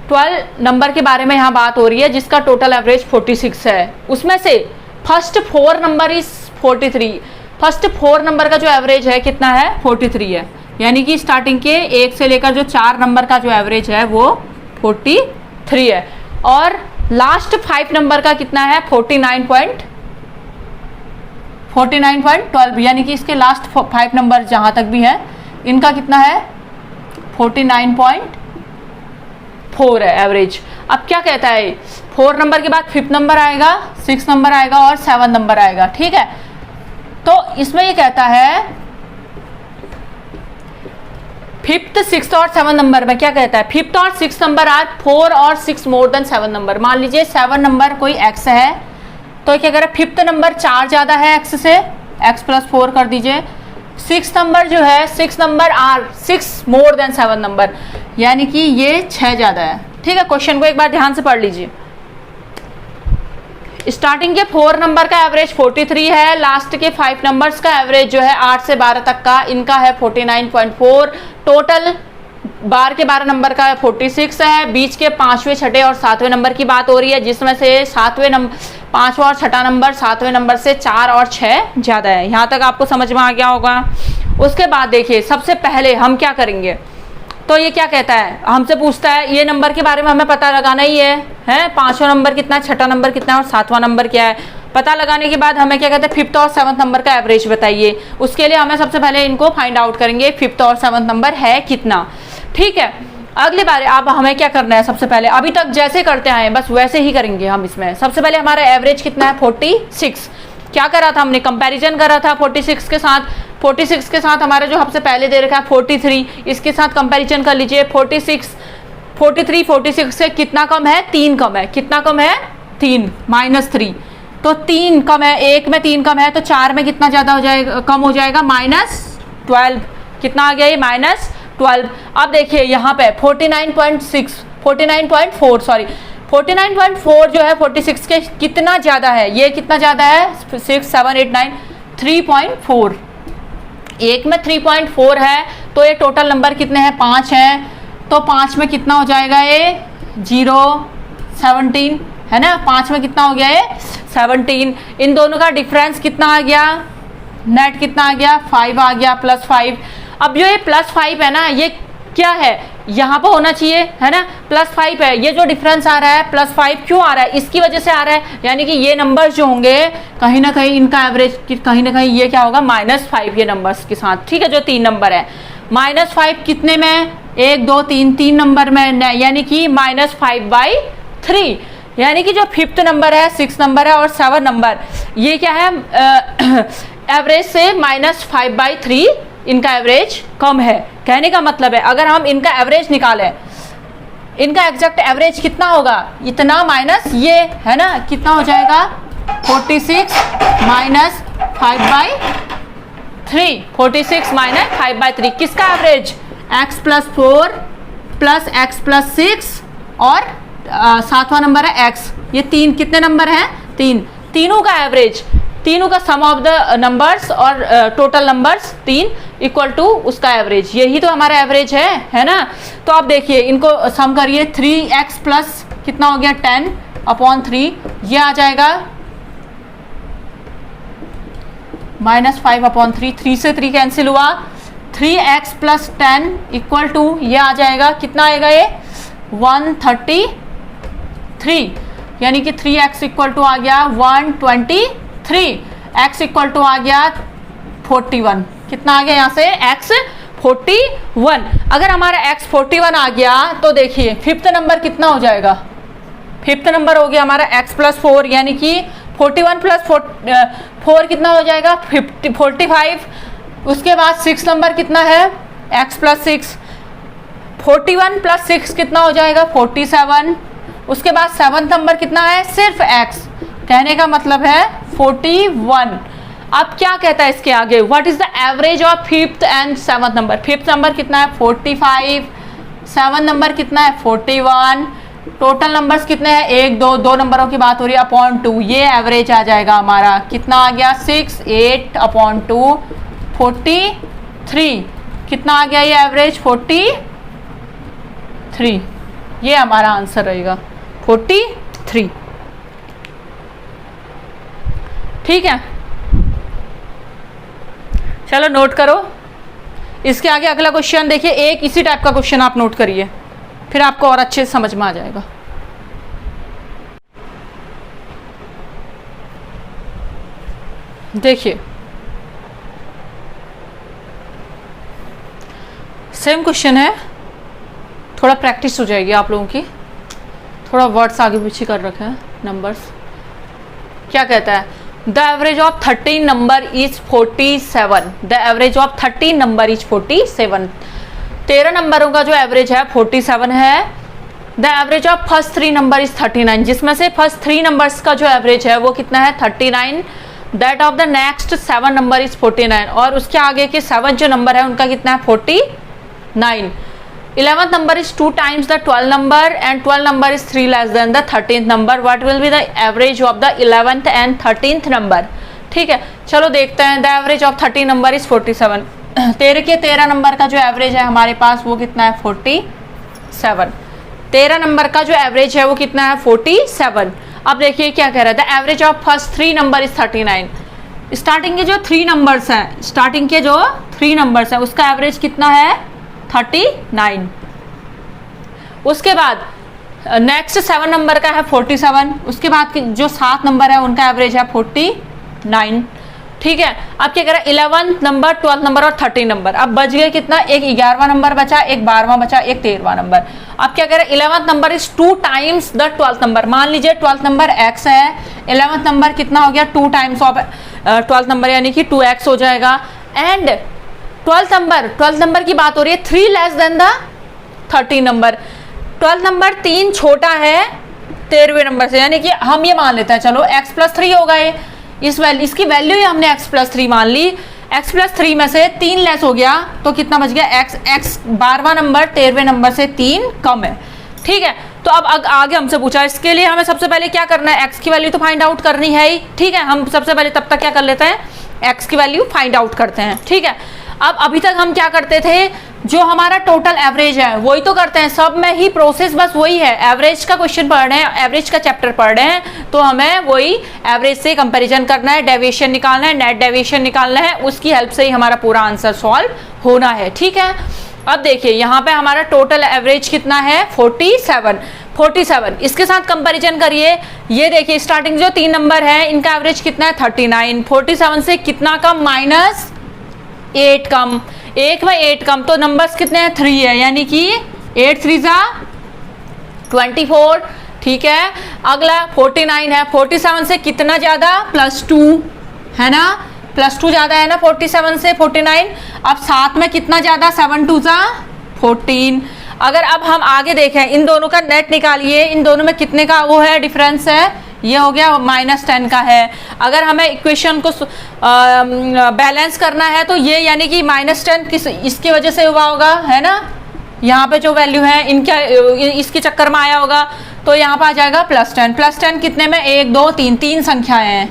12 नंबर के बारे में यहाँ बात हो रही है जिसका टोटल एवरेज 46 है। उसमें से first 4 number is 43। First 4 number का जो एवरेज है कितना है? 43 है। यानी कि स्टार्टिंग के 1 से लेकर जो 4 नंबर का जो एवरेज है वो 43 है। और लास्ट 5 नंबर का कितना है? 49.12। यानी कि इसके लास्ट 5 नंबर जहां तक भी है इनका कितना है? 49.4 है एवरेज। अब क्या कहता है? 4 नंबर के बाद 5th नंबर आएगा, 6 नंबर आएगा और 7 नंबर आएगा। ठीक है, तो इसमें ये कहता है 5th 6th और 7 नंबर में क्या कहता है? 5th और 6th नंबर आर 4 और 6 मोर देन 7 नंबर। मान लीजिए 7 नंबर कोई x है तो क्या करें? 5th नंबर 4 ज्यादा है x से, x + 4 कर दीजिए। 6 नंबर जो है 6 number are 6 more than 7 number, यानी कि ये 6 ज्यादा है। ठीक है, क्वेश्चन को एक बार ध्यान से पढ़ लीजिए। स्टार्टिंग के 4 नंबर का एवरेज 43 है, लास्ट के 5 नंबर्स का एवरेज जो है 8 से 12 तक का इनका है 49.4। टोटल 12 के 12 नंबर का 46 है। बीच के 5वें 6ठे और 7वें नंबर की बात हो रही है जिसमें से 7वें नंबर 5वां और 6ठा नंबर 7वें नंबर से 4 और 6 ज्यादा है। यहाँ तक आपको समझ में आ गया होगा। उसके बाद देखिए सबसे पहले हम क्या करेंगे, तो ये क्या कहता है? हमसे पूछता है ये नंबर के बारे में हमें पता लगाना ही है 5वां नंबर कितना है, 6ठा नंबर कितना है और 7वां नंबर क्या है। पता लगाने के बाद हमें क्या कहते हैं? 5th और 7th नंबर का एवरेज बताइए। उसके लिए हमें सबसे पहले इनको फाइंड आउट करेंगे 5th और 7th नंबर है कितना। ठीक है, अगली बार अब हमें क्या करना है? सबसे पहले अभी तक जैसे करते आए बस वैसे ही करेंगे हम। इसमें सबसे पहले हमारा एवरेज कितना है? 46। क्या करा था हमने? कंपैरिजन करा था 46 के साथ। 46 के साथ हमारा जो सबसे पहले दे रखा है 43, इसके साथ कंपैरिजन कर लीजिए। 43 46 से कितना कम है? 3 कम है। कितना कम है? 3 -3, तो 3 कम है। 1 में 3 कम है तो 4 में कितना ज्यादा हो जाएगा? कम हो जाएगा -12। कितना आ गया ये? -12। अब देखिए यहाँ पे 49.4 सॉरी 49.4 जो है 46 के कितना ज्यादा है? ये कितना ज्यादा है? 6 7 8 9 3.4। 1 में 3.4 है तो ये टोटल नंबर कितने हैं? 5 हैं। तो 5 में कितना हो जाएगा? ये 0 17 है ना। 5 में कितना हो गया? ये 17। इन दोनों का डिफरेंस कितना आ गया? नेट कितना आ गया? 5 आ गया, +5। अब जो ये +5 है ना, ये क्या है? यहाँ पर होना चाहिए है ना, +5 है। ये जो डिफरेंस आ रहा है +5 क्यों आ रहा है? इसकी वजह से आ रहा है, यानी कि ये नंबर्स जो होंगे कहीं ना कहीं इनका एवरेज कहीं ना कहीं ये क्या होगा? -5 ये नंबर्स के साथ। ठीक है, जो 3 नंबर है -5 कितने में? 1 2 3 नंबर में, यानी कि -5/3। यानी कि जो 5th नंबर है, 6 नंबर है और 7 नंबर, ये क्या है? एवरेज से -5/3 इनका एवरेज कम है। कहने का मतलब है अगर हम इनका एवरेज निकालें, इनका एग्जैक्ट एवरेज कितना होगा? इतना माइनस ये है ना, कितना हो जाएगा? 46 -5/3। 46 -5/3 किसका एवरेज? x + 4 + x + 6 और 7वां नंबर है x। ये 3 कितने नंबर हैं? 3। तीनों का एवरेज, तीनों का सम ऑफ द नंबर्स और टोटल नंबर्स 3 = उसका एवरेज। यही तो हमारा एवरेज है ना। तो आप देखिए इनको सम करिए। 3x + कितना हो गया 10/3, ये आ जाएगा -5/3, 3 से 3 कैंसिल हुआ, 3x + 10 = ये आ जाएगा, कितना आएगा ये 133, यानी कि 3x = आ गया 123, x = आ गया 41, कितना आ गया यहाँ से x 41। अगर हमारा x 41 आ गया तो देखिए फिफ्थ नंबर कितना हो जाएगा, फिफ्थ नंबर हो गया हमारा x + 4, यानी कि 41 + 4 कितना हो जाएगा 45। उसके बाद सिक्स नंबर कितना है x + 6, 41 + 6 कितना हो जाएगा 47। उसके बाद सेवन्थ नंबर कितना है सिर्फ x, कहने का मतलब है 41। अब क्या कहता है इसके आगे, what is the average of fifth and seventh number. Fifth number कितना है 45, सेवन्थ नंबर कितना है 41, टोटल नंबर्स कितने हैं 1 2, 2 नंबरों की बात हो रही है /2, ये एवरेज आ जाएगा हमारा, कितना आ गया 6 8/2 43, कितना आ गया ये एवरेज 43, ये हमारा आंसर रहेगा 43। ठीक है, चलो नोट करो। इसके आगे अगला क्वेश्चन देखिए, एक इसी टाइप का क्वेश्चन आप नोट करिए, फिर आपको और अच्छे से समझ में आ जाएगा। देखिए सेम क्वेश्चन है, थोड़ा प्रैक्टिस हो जाएगी आप लोगों की, थोड़ा वर्ड्स आगे पीछे कर रखे हैं नंबर्स। क्या कहता है, the average of 13 number is 47, the average of 13 number is 47, 13 नंबरों का जो एवरेज है 47 है। The average of first 3 number is 39, जिसमें से फर्स्ट 3 नंबर्स का जो एवरेज है वो कितना है 39, that of the next 7 number is 49, और उसके आगे के 7 जो नंबर है उनका कितना है 49। 11th number is 2 times the 12 number and 12 number is 3 less than the 13th number. What will be the average of the 11th and 13th number? ठीक है, चलो देखते हैं। The average of 13 number is 47, 13 के 13 नंबर का जो एवरेज है हमारे पास वो कितना है 47, 13 नंबर का जो एवरेज है वो कितना है 47। अब देखिए क्या कह रहा है, the average of first 3 number is 39, starting के जो 3 नंबर्स हैं, स्टार्टिंग के जो 3 नंबर्स हैं उसका एवरेज कितना है 39। उसके बाद नेक्स्ट 7 नंबर का है 47, उसके बाद जो 7 नंबर है उनका एवरेज है 49। ठीक है, अब क्या करें 11th नंबर, 12th नंबर और 13 नंबर, अब बच गए कितना, एक 11वां नंबर बचा, एक 12वां बचा, एक 13वां नंबर। अब क्या करें 11th number is 2 times the 12th number, मान लीजिए 12th नंबर x है, 11th नंबर कितना हो गया 2 टाइम्स ऑफ 12th नंबर यानी कि 2x हो जाएगा। एंड 12th नंबर की बात हो रही है 3 less than the 13 number, 12th number 3 छोटा है 13वें नंबर से, यानी कि हम ये मान लेते हैं चलो x + 3 होगा ये, इसकी वैल्यू ही हमने x + 3 मान ली, x + 3 में से 3 लेस हो गया तो कितना बच गया x 12वां नंबर 13वें नंबर से 3 कम है। ठीक है, तो अब आगे हमसे पूछा, इसके लिए हमें सबसे पहले क्या करना है, x की वैल्यू तो फाइंड आउट करनी है ही। ठीक है, हम सबसे पहले तब तक क्या कर लेते हैं, x की वैल्यू फाइंड आउट करते हैं। ठीक है, अब अभी तक हम क्या करते थे, जो हमारा टोटल एवरेज है वही तो करते हैं, सब में ही प्रोसेस बस वही है, एवरेज का क्वेश्चन पढ़ रहे हैं, एवरेज का चैप्टर पढ़ रहे हैं तो हमें वही एवरेज से कंपैरिजन करना है, डेविएशन निकालना है, नेट डेविएशन निकालना है, उसकी हेल्प से ही हमारा पूरा आंसर सॉल्व होना है। ठीक है, अब देखिए यहाँ पे हमारा टोटल एवरेज कितना है 47, इसके साथ कंपैरिजन करिए, ये देखिए स्टार्टिंग जो 3 नंबर है इनका एवरेज कितना है 39, 47 से कितना कम -8 कम, 1/8 कम, तो नंबर्स कितने हैं 3 है, यानी कि 8 3 24। ठीक है, अगला 49 है, 47 से कितना ज़्यादा +2 है ना, +2 ज़्यादा है ना 47 से 49। अब साथ में कितना ज़्यादा 7 2 14। अगर अब हम आगे देखें, इन दोनों का नेट निकालिए, इन दोनों में कितने का वो है डिफरेंस है, ये हो गया -10 का है। अगर हमें इक्वेशन को बैलेंस करना है तो ये यानी कि -10 इसकी वजह से हुआ होगा, है ना, यहाँ पे जो वैल्यू है इनका इसके चक्कर में आया होगा, तो यहाँ पे आ जाएगा +10, +10 कितने में 1 2 3 संख्याएं हैं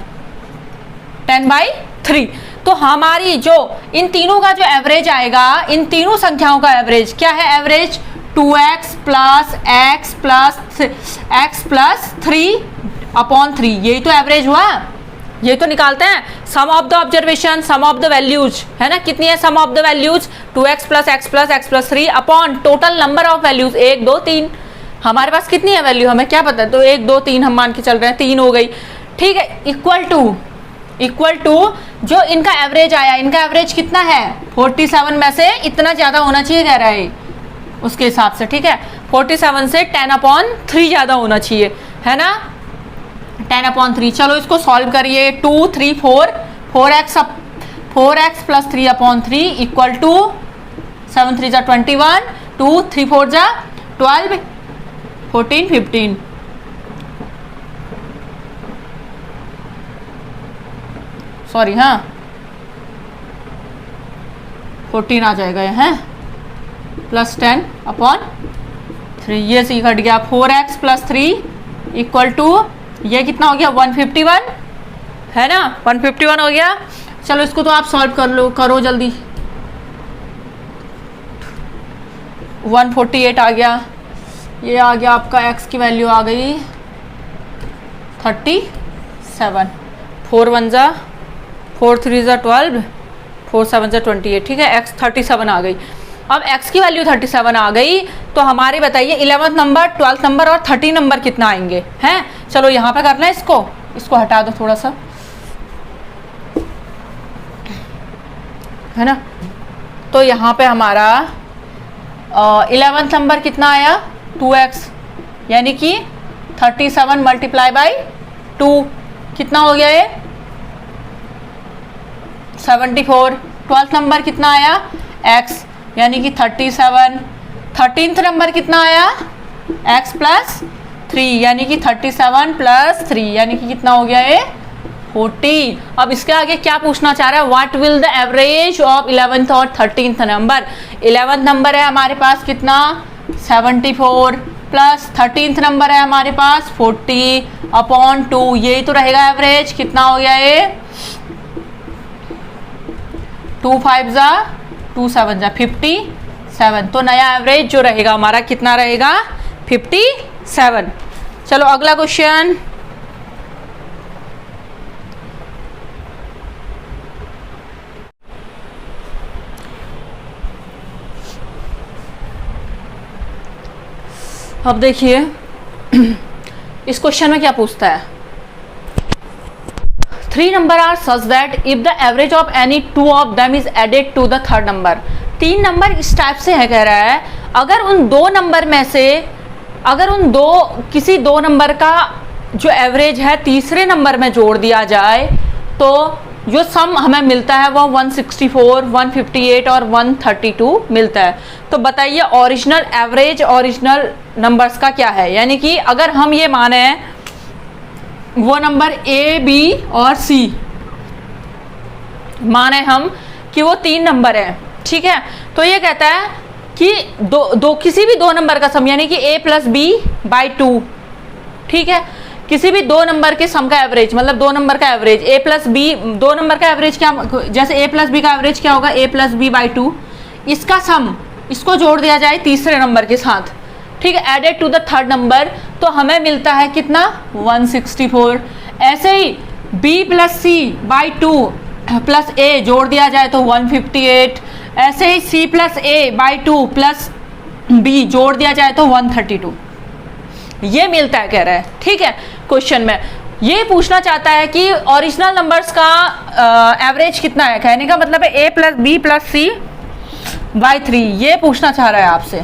10/3। तो हमारी जो इन तीनों का जो एवरेज आएगा, इन तीनों संख्याओं का एवरेज क्या है, एवरेज 2x प्लस 3/3, यही तो एवरेज हुआ, ये तो निकालते हैं sum of the observation, sum of the values, है ना। कितनी है sum of the values? 2x plus x plus 3 upon total number of values 1 2 3। हमारे पास कितनी है वैल्यू, हमें क्या पता है, तो 1 2 3 हम मान के चल रहे हैं, 3 हो गई, ठीक है। इक्वल टू जो इनका एवरेज आया, इनका एवरेज कितना है 47 में से इतना ज्यादा होना चाहिए कह रहा है उसके हिसाब से, ठीक है। 47 से 10/3 ज्यादा होना चाहिए, है ना, 10/3। चलो इसको सॉल्व करिए। 2 3 4 4x प्लस 3/3 इक्वल टू 7 3 जा 21, 2 3 4 जा 12, 14 15। सॉरी, हाँ 14 आ जाएगा है, प्लस 10/3, ये सी घट गया। 4x प्लस 3 इक्वल टू ये कितना हो गया 151, है ना, 151 हो गया। चलो इसको तो आप सॉल्व करो जल्दी। 148 आ गया, ये आ गया आपका x की वैल्यू आ गई 37, 4 1 जा 4 3 जा 12, 4 7 जा 28, ठीक है। x 37 आ गई। अब x की वैल्यू 37 आ गई, तो हमारे बताइए 11th नंबर, 12th नंबर और 13 नंबर कितना आएंगे, हैं। चलो यहाँ पे करना है, इसको हटा दो थोड़ा सा, है ना। तो यहाँ पे हमारा 11th नंबर कितना आया 2x, यानी कि 37 मल्टीप्लाई बाई 2 कितना हो गया ये 74। 12th नंबर कितना आया x, यानी कि 37। 13th नंबर कितना आया x प्लस 3, यानी कि 37 प्लस 3, यानी कि कितना हो गया ये 40। अब इसके आगे क्या पूछना चाह रहा है, what will the average of 11th और 13th नंबर। 11th नंबर है हमारे पास कितना 74 प्लस 13th नंबर है हमारे पास 40/2, यही तो रहेगा एवरेज। कितना हो गया ये 2 5 जा 2 7 जा 57, तो नया एवरेज जो रहेगा हमारा कितना रहेगा 57। चलो अगला क्वेश्चन। अब देखिए इस क्वेश्चन में क्या पूछता है, 3 number are such that if the average of any 2 of them is added to the third number. 3 number इस टाइप से है, कह रहा है अगर उन 2 नंबर में से किसी 2 नंबर का जो एवरेज है तीसरे नंबर में जोड़ दिया जाए तो जो सम हमें मिलता है वो 164, 158 और 132 मिलता है। तो बताइए ओरिजिनल एवरेज ओरिजिनल नंबर्स का क्या है। यानी कि अगर हम ये माने वो नंबर ए बी और सी माने हम कि वो 3 नंबर है, ठीक है, तो ये कहता है कि किसी भी 2 नंबर का सम, यानी कि a प्लस बी बाई 2, ठीक है, किसी भी 2 नंबर के सम का एवरेज, मतलब 2 नंबर का average a plus b, 2 number का एवरेज क्या, जैसे a प्लस बी का एवरेज क्या होगा a प्लस बी बाई 2, इसका सम इसको जोड़ दिया जाए तीसरे नंबर के साथ, ठीक है, added to the third number, तो हमें मिलता है कितना 164। ऐसे ही b plus c by 2 plus a जोड़ दिया जाए तो 158। ऐसे ही c plus a by 2 plus b जोड़ दिया जाए तो 132, ये मिलता है कह रहा है, ठीक है। क्वेश्चन में ये पूछना चाहता है कि ओरिजिनल नंबर्स का एवरेज कितना है, कहने का मतलब है a plus b plus c by 3, ये पूछना चाह रहा है आपसे,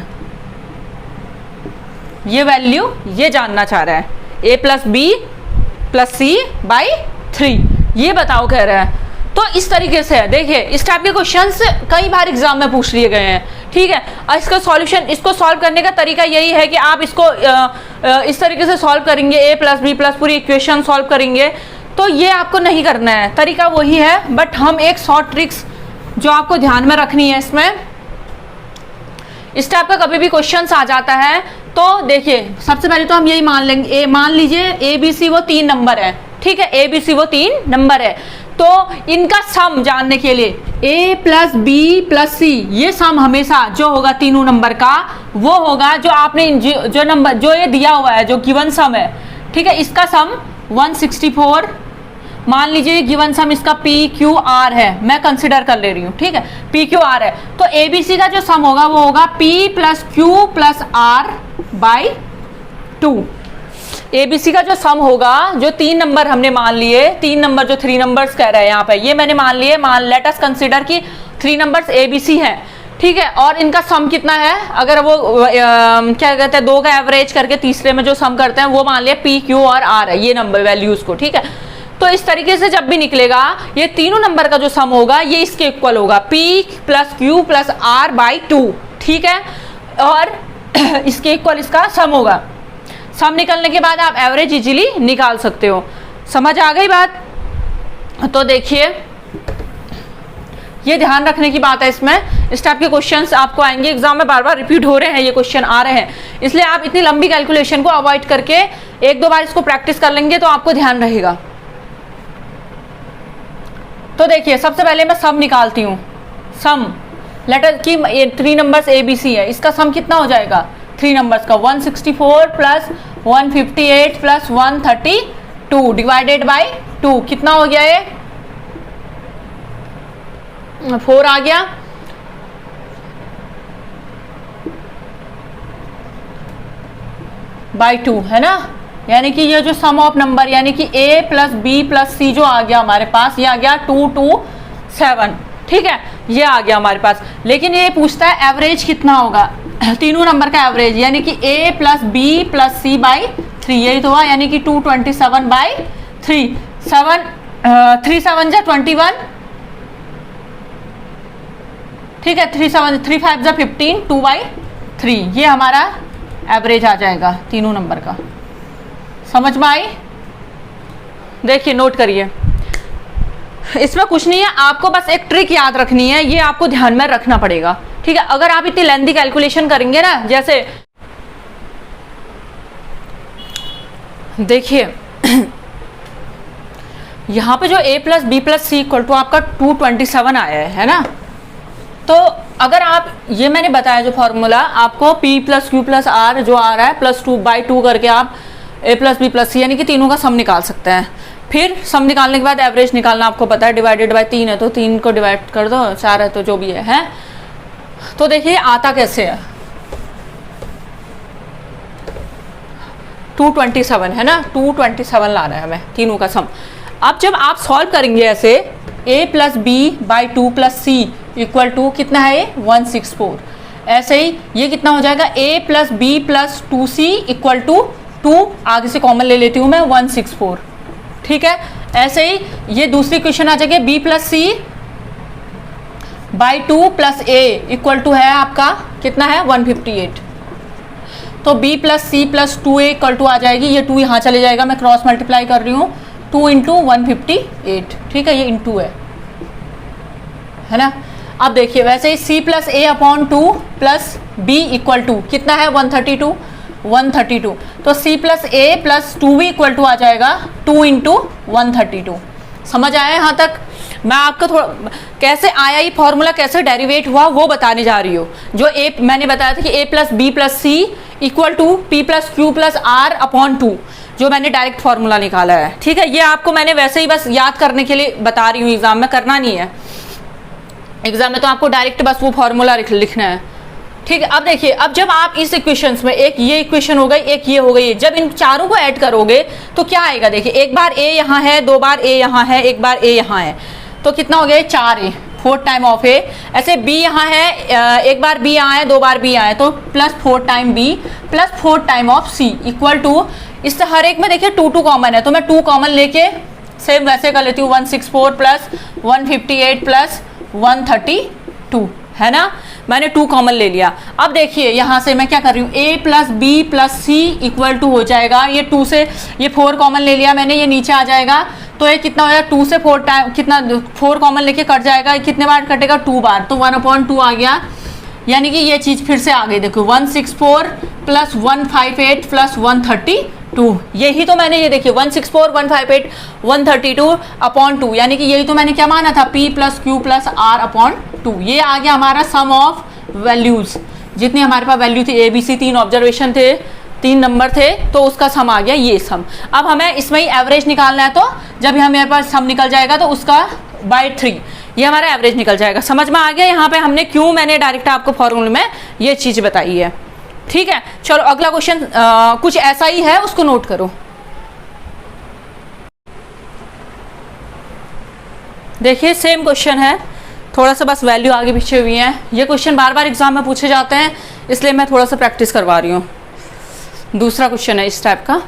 ये वैल्यू ये जानना चाह रहा है a plus b plus c by 3, ये बताओ कह रहा है। तो इस तरीके से है, देखिए इस टाइप के क्वेश्चंस कई बार एग्जाम में पूछ लिए गए हैं, ठीक है। इसका सॉल्यूशन, इसको सॉल्व करने का तरीका यही है कि आप इसको इस तरीके से सॉल्व करेंगे, a प्लस बी प्लस पूरी इक्वेशन सॉल्व करेंगे, तो ये आपको नहीं करना है, तरीका वही है, बट हम एक शॉर्ट ट्रिक्स जो आपको ध्यान में रखनी है इसमें, इस टाइप का कभी भी क्वेश्चन आ जाता है तो देखिए सबसे पहले तो हम यही मान लेंगे, मान लीजिए ए बी सी वो 3 नंबर है, ठीक है, ए बी सी वो 3 नंबर है, तो इनका सम जानने के लिए a प्लस बी प्लस सी, ये सम हमेशा जो होगा तीनों नंबर का वो होगा जो आपने जो नंबर जो ये दिया हुआ है जो गिवन सम है, ठीक है, इसका सम 164, मान लीजिए गिवन सम इसका पी क्यू आर है, मैं कंसिडर कर ले रही हूँ, ठीक है, पी क्यू आर है, तो एबीसी का जो सम होगा वो होगा p plus q plus r by 2। ABC का जो सम होगा, जो 3 नंबर हमने मान लिए, 3 नंबर जो 3 नंबर्स कह रहे हैं यहाँ पे, ये मैंने मान लिए, लेट अस कंसिडर कि 3 नंबर्स एबीसी हैं, ठीक है, और इनका सम कितना है, अगर वो क्या कहते हैं 2 का एवरेज करके तीसरे में जो सम करते हैं वो मान लिया पी क्यू और आर है, ये नंबर वैल्यूज को, ठीक है। तो इस तरीके से जब भी निकलेगा ये तीनों नंबर का जो सम होगा ये इसके इक्वल होगा p plus q plus r by 2, ठीक है, और इसके इक्वल इसका सम होगा। सम निकलने के बाद आप एवरेज इजीली निकाल सकते हो। समझ आ गई बात? तो देखिए ये ध्यान रखने की बात है, इसमें इस टाइप के क्वेश्चंस आपको आएंगे एग्जाम में, बार बार रिपीट हो रहे हैं ये क्वेश्चन आ रहे हैं, इसलिए आप इतनी लंबी कैलकुलेशन को अवॉइड करके 1-2 बार इसको प्रैक्टिस कर लेंगे तो आपको ध्यान रहेगा। तो देखिए सबसे पहले मैं सम निकालती हूँ। सम लेटर की 3 नंबर्स एबीसी है, इसका सम कितना हो जाएगा 3 नंबर्स का 164 प्लस 158 प्लस 132 डिवाइडेड बाई 2, कितना हो गया ये 4 आ गया, बाई 2 है ना, यानी कि ये जो सम ऑफ नंबर यानी कि a प्लस बी प्लस सी जो आ गया हमारे पास, ये आ गया 227, ठीक है, ये आ गया हमारे पास। लेकिन ये पूछता है एवरेज कितना होगा, तीनों नंबर का एवरेज, यानी कि a plus b plus c by 3, यही तो हुआ, यानी कि 227 बाई 3, 3 7 जा 21, ठीक है, 3 5 जा 15, 2/3, ये हमारा एवरेज आ जाएगा तीनों नंबर का। समझ में आई? देखिए नोट करिए, इसमें कुछ नहीं है, आपको बस एक ट्रिक याद रखनी है, ये आपको ध्यान में रखना पड़ेगा, ठीक है। अगर आप इतनी लेंथी कैलकुलेशन करेंगे ना, जैसे देखिए यहाँ पे जो a plus b plus c equal to आपका 227 आया है ना, तो अगर आप ये मैंने बताया जो फॉर्मूला आपको p plus q plus r जो आ रहा है प्लस 2/2 करके आप a plus b plus c यानी कि तीनों का सम निकाल सकते हैं। फिर सम निकालने के बाद एवरेज निकालना आपको पता है, डिवाइडेड बाय 3 है तो 3 को डिवाइड कर दो, 4 है तो जो भी है। तो देखिए आता कैसे है, 227 है ना, 227 ला रहा है हमें तीनों का सम। अब जब आप सॉल्व करेंगे ऐसे a plus b by 2 plus c equal to कितना है 164, ऐसे ही ये कितना हो जाएगा a plus b plus 2c equal to 2, आगे से कॉमन ले लेती हूँ मैं 164, ठीक है। ऐसे ही ये दूसरी क्वेश्चन आ जाएगी b plus c by 2 plus a equal to है आपका कितना है 158, तो b plus c plus 2a equal to आ जाएगी, ये 2 यहाँ चले जाएगा, मैं क्रॉस मल्टीप्लाई कर रही हूँ, 2 इंटू 158, ठीक है, ये इंटू है ना। अब देखिए वैसे ही c plus a upon 2 plus b equal to कितना है 132, तो c plus a plus 2b equal to आ जाएगा 2 इंटू 132। समझ आया यहाँ तक? मैं आपको थोड़ा कैसे आया ये फॉर्मूला, कैसे डेरिवेट हुआ वो बताने जा रही हूँ। जो a मैंने बताया था कि a plus b plus c equal to p plus q plus r upon 2, जो मैंने डायरेक्ट फॉर्मूला निकाला है, ठीक है। ये आपको मैंने वैसे ही बस याद करने के लिए बता रही हूँ, एग्जाम में करना नहीं है, एग्जाम में तो आपको डायरेक्ट बस वो फॉर्मूला लिखना है, ठीक है। अब देखिए, अब जब आप इस इक्वेशंस में, एक ये इक्वेशन हो गई, एक ये हो गई, जब इन चारों को ऐड करोगे तो क्या आएगा, देखिए एक बार a यहाँ है, 2 बार a यहाँ है, 1 बार a यहाँ है, तो कितना हो गया 4a, 4 टाइम ऑफ a। ऐसे b यहाँ है, 1 बार b यहाँ है, 2 बार b यहाँ है, तो plus 4 time b plus 4 time of c equal to, इससे हर एक में देखिए 2 कॉमन है, तो मैं 2 कॉमन लेके सेम वैसे कर लेती हूँ, 164 प्लस 158 प्लस 132, है ना, मैंने 2 कॉमन ले लिया। अब देखिए यहाँ से मैं क्या कर रही हूँ, a plus b plus c equal to हो जाएगा, ये 2 से ये 4 कॉमन ले लिया मैंने, ये नीचे आ जाएगा, तो ये कितना हो जाएगा 2 से 4 टाइम, कितना 4 कॉमन लेके कट जाएगा, कितने बार कटेगा 2 बार, तो 1/2 आ गया, यानी कि ये चीज़ फिर से आ गई, देखो 164 प्लस 158 प्लस 2, यही तो मैंने ये देखिए 164 158 132 अपॉन 2, यानी कि यही तो मैंने क्या माना था, P plus Q plus R upon 2। ये आ गया हमारा सम ऑफ वैल्यूज, जितनी हमारे पास वैल्यू थी ABC, 3 ऑब्जर्वेशन थे, 3 नंबर थे, तो उसका सम आ गया ये सम। अब हमें इसमें ही एवरेज निकालना है, तो जब हमें पास सम निकल जाएगा तो उसका बाय 3 ये हमारा एवरेज निकल जाएगा। समझ में आ गया यहाँ पे हमने क्यों मैंने डायरेक्ट आपको फॉर्मूले में ये चीज़ बताई है। ठीक है, चलो अगला क्वेश्चन कुछ ऐसा ही है, उसको नोट करो। देखिए सेम क्वेश्चन है, थोड़ा सा बस वैल्यू आगे पीछे हुई है। ये क्वेश्चन बार बार एग्जाम में पूछे जाते हैं, इसलिए मैं थोड़ा सा प्रैक्टिस करवा रही हूँ। दूसरा क्वेश्चन है इस टाइप का,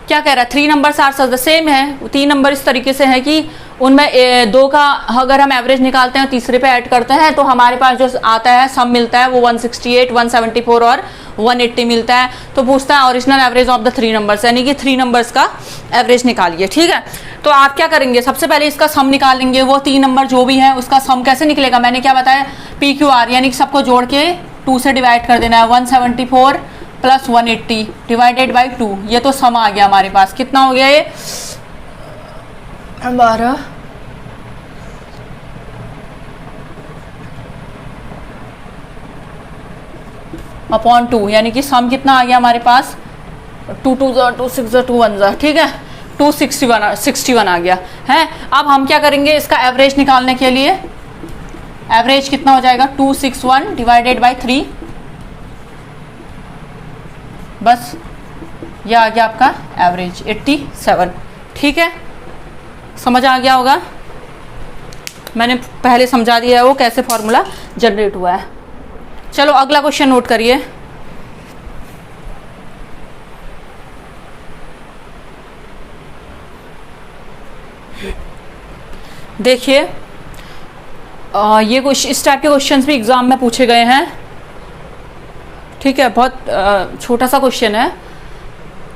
क्या कह रहा है, 3 numbers are such the same है। 3 नंबर इस तरीके से है कि उनमें 2 का अगर हम एवरेज निकालते हैं तीसरे पे ऐड करते हैं तो हमारे पास जो आता है सम मिलता है वो 168 174 और 180 मिलता है। तो पूछता है original average of the 3 numbers, यानी कि 3 नंबर्स का एवरेज निकालिए। ठीक है, तो आप क्या करेंगे, सबसे पहले इसका सम निकालेंगे। वो 3 नंबर जो भी है उसका सम कैसे निकलेगा, मैंने क्या बताया, PQR, यानी कि सबको जोड़ के 2 से डिवाइड कर देना है। 174 प्लस 180 डिवाइडेड बाई 2, ये तो सम आ गया हमारे पास। कितना हो गया ये, 12 अपॉन 2, यानी कि सम कितना आ गया हमारे पास, 2 2 2 6 2 1, ठीक है, 261 आ गया है। अब हम क्या करेंगे, इसका एवरेज निकालने के लिए एवरेज कितना हो जाएगा, 261 डिवाइडेड बाई 3, बस ये आ गया आपका एवरेज 87। ठीक है, समझ आ गया होगा, मैंने पहले समझा दिया है वो कैसे फॉर्मूला जनरेट हुआ है। चलो अगला क्वेश्चन नोट करिए। देखिए ये इस टाइप के क्वेश्चंस भी एग्जाम में पूछे गए हैं। ठीक है, बहुत छोटा सा क्वेश्चन है।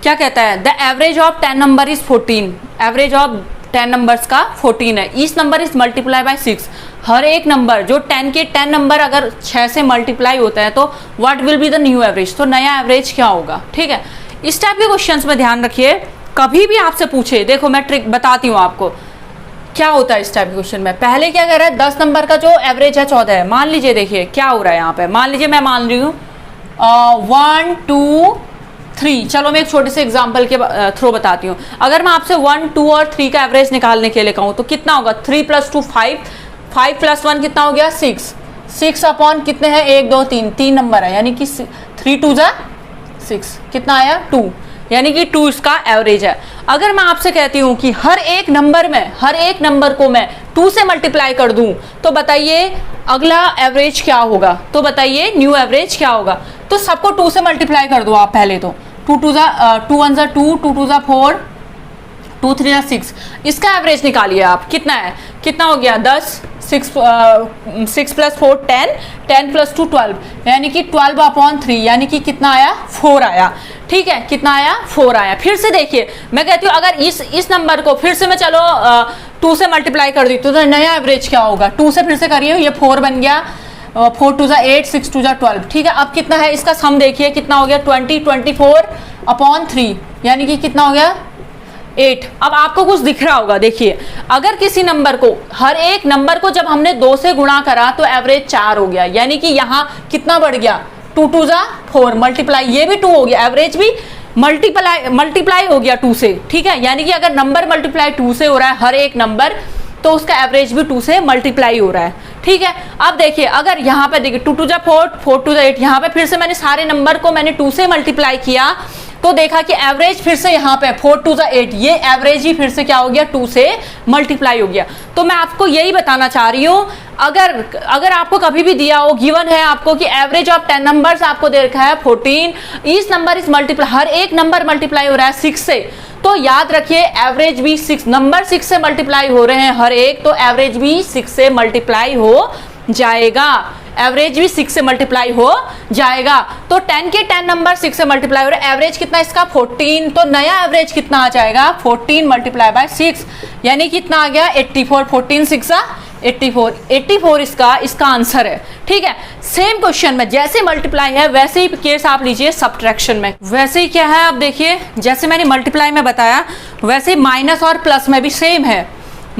क्या कहता है, the average of 10 number is 14, average of 10 numbers का 14 है। Each number is multiply by 6, हर एक नंबर जो 10 के 10 नंबर अगर 6 से मल्टीप्लाई होता है तो what will be the new average, तो नया एवरेज क्या होगा। ठीक है, इस टाइप के क्वेश्चंस में ध्यान रखिए, कभी भी आपसे पूछे, देखो मैं ट्रिक बताती हूँ आपको क्या होता है इस टाइप के क्वेश्चन में। पहले क्या कह रहा है, 10 नंबर का जो एवरेज है 14 है। मान लीजिए, देखिए क्या हो रहा है यहाँ पे, मान लीजिए मैं मान रही हूँ 1 2 3, चलो मैं एक छोटे से एग्जाम्पल के थ्रू बताती हूँ। अगर मैं आपसे 1 2 और 3 का एवरेज निकालने के लिए कहूँ तो कितना होगा, 3 + 2 5, 5 + 1 कितना हो गया 6, 6 अपॉन कितने हैं 1 2 3, 3 नंबर है, यानी कि 3 2 6, कितना आया 2, यानी कि 2 इसका एवरेज है। अगर मैं आपसे कहती हूँ कि हर एक नंबर को मैं 2 से मल्टीप्लाई कर दूं तो बताइए अगला एवरेज क्या होगा, तो बताइए न्यू एवरेज क्या होगा। तो सबको 2 से मल्टीप्लाई कर दो आप पहले तो, 2 1 2, 2 2 4, 2 3 6, इसका एवरेज निकालिए आप, कितना है, कितना हो गया 10, 6 + 4 10, 10 + 2 12, यानी कि 12 अपॉन 3, यानी कि कितना आया 4 आया। ठीक है, कितना आया 4 आया। फिर से देखिए, मैं कहती हूँ अगर इस नंबर को फिर से मैं चलो 2 से मल्टीप्लाई कर दी तो नया एवरेज क्या होगा, 2 से फिर से करिए, ये 4 बन गया, 4 2 8, 6 2 12। ठीक है, अब कितना है इसका सम देखिए, कितना हो गया 24 अपॉन 3, यानी कि कितना हो गया 8। अब आपको कुछ दिख रहा होगा, देखिए अगर किसी नंबर को, हर एक नंबर को जब हमने 2 से गुणा करा तो एवरेज 4 हो गया, यानी कि यहाँ कितना बढ़ गया 2 2 4, मल्टीप्लाई ये भी 2 हो गया, एवरेज भी मल्टीप्लाई हो गया 2 से। ठीक है, यानी कि अगर नंबर मल्टीप्लाई 2 से हो रहा है हर एक नंबर, तो उसका एवरेज भी 2 से मल्टीप्लाई हो रहा है। ठीक है, अब देखिए अगर यहाँ पे देखिए 2 2 4, 4 2 8, यहाँ पे फिर से मैंने सारे नंबर को मैंने 2 से मल्टीप्लाई किया तो देखा कि एवरेज फिर से यहाँ पे 4 2 8, ये एवरेज ही फिर से क्या हो गया 2 से मल्टीप्लाई हो गया। तो मैं आपको यही बताना चाह रही हूँ, अगर आपको कभी भी दिया हो, गिवन है आपको कि एवरेज ऑफ 10 नंबर्स आपको दे रखा है 14, ईच नंबर इज मल्टीप्लाई, हर एक नंबर मल्टीप्लाई हो रहा है 6 से, तो याद रखिए एवरेज भी 6 नंबर 6 से मल्टीप्लाई हो रहे हैं हर एक, तो एवरेज भी 6 से मल्टीप्लाई हो जाएगा, एवरेज भी 6 से मल्टीप्लाई हो जाएगा। तो 10 के 10 नंबर 6 से मल्टीप्लाई हो रहे, एवरेज कितना इसका 14, तो नया एवरेज कितना आ जाएगा 14 मल्टीप्लाई बाय 6, यानी कितना आ गया 84, 14 6 84 इसका आंसर है। ठीक है, सेम क्वेश्चन में जैसे मल्टीप्लाई है वैसे ही केस आप लीजिए सब्ट्रैक्शन में। वैसे ही क्या है, आप देखिए जैसे मैंने मल्टीप्लाई में बताया वैसे माइनस और प्लस में भी सेम है।